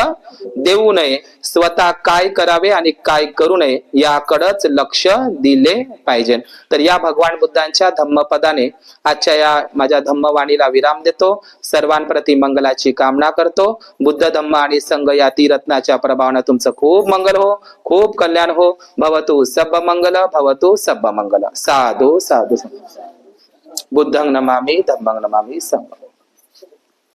देऊ नये, स्वतः काय करावे आणि काय करू नये याकडच लक्ष दिले पाहिजे. तर या भगवान बुद्धांच्या धम्मपदाने आजच्या या माझ्या धम्मवाणीला विराम देतो. सर्वांप्रती मंगलाची कामना करतो. बुद्ध धम्म आणि संघ या तीरत्नाच्या प्रभावाने तुमचं खूप मंगल हो, खूप कल्याण हो. भवतु सब मंगल, भवतु सब मंगल. साधु साधु. बुद्धं नमामि, धम्मं नमामि, संघं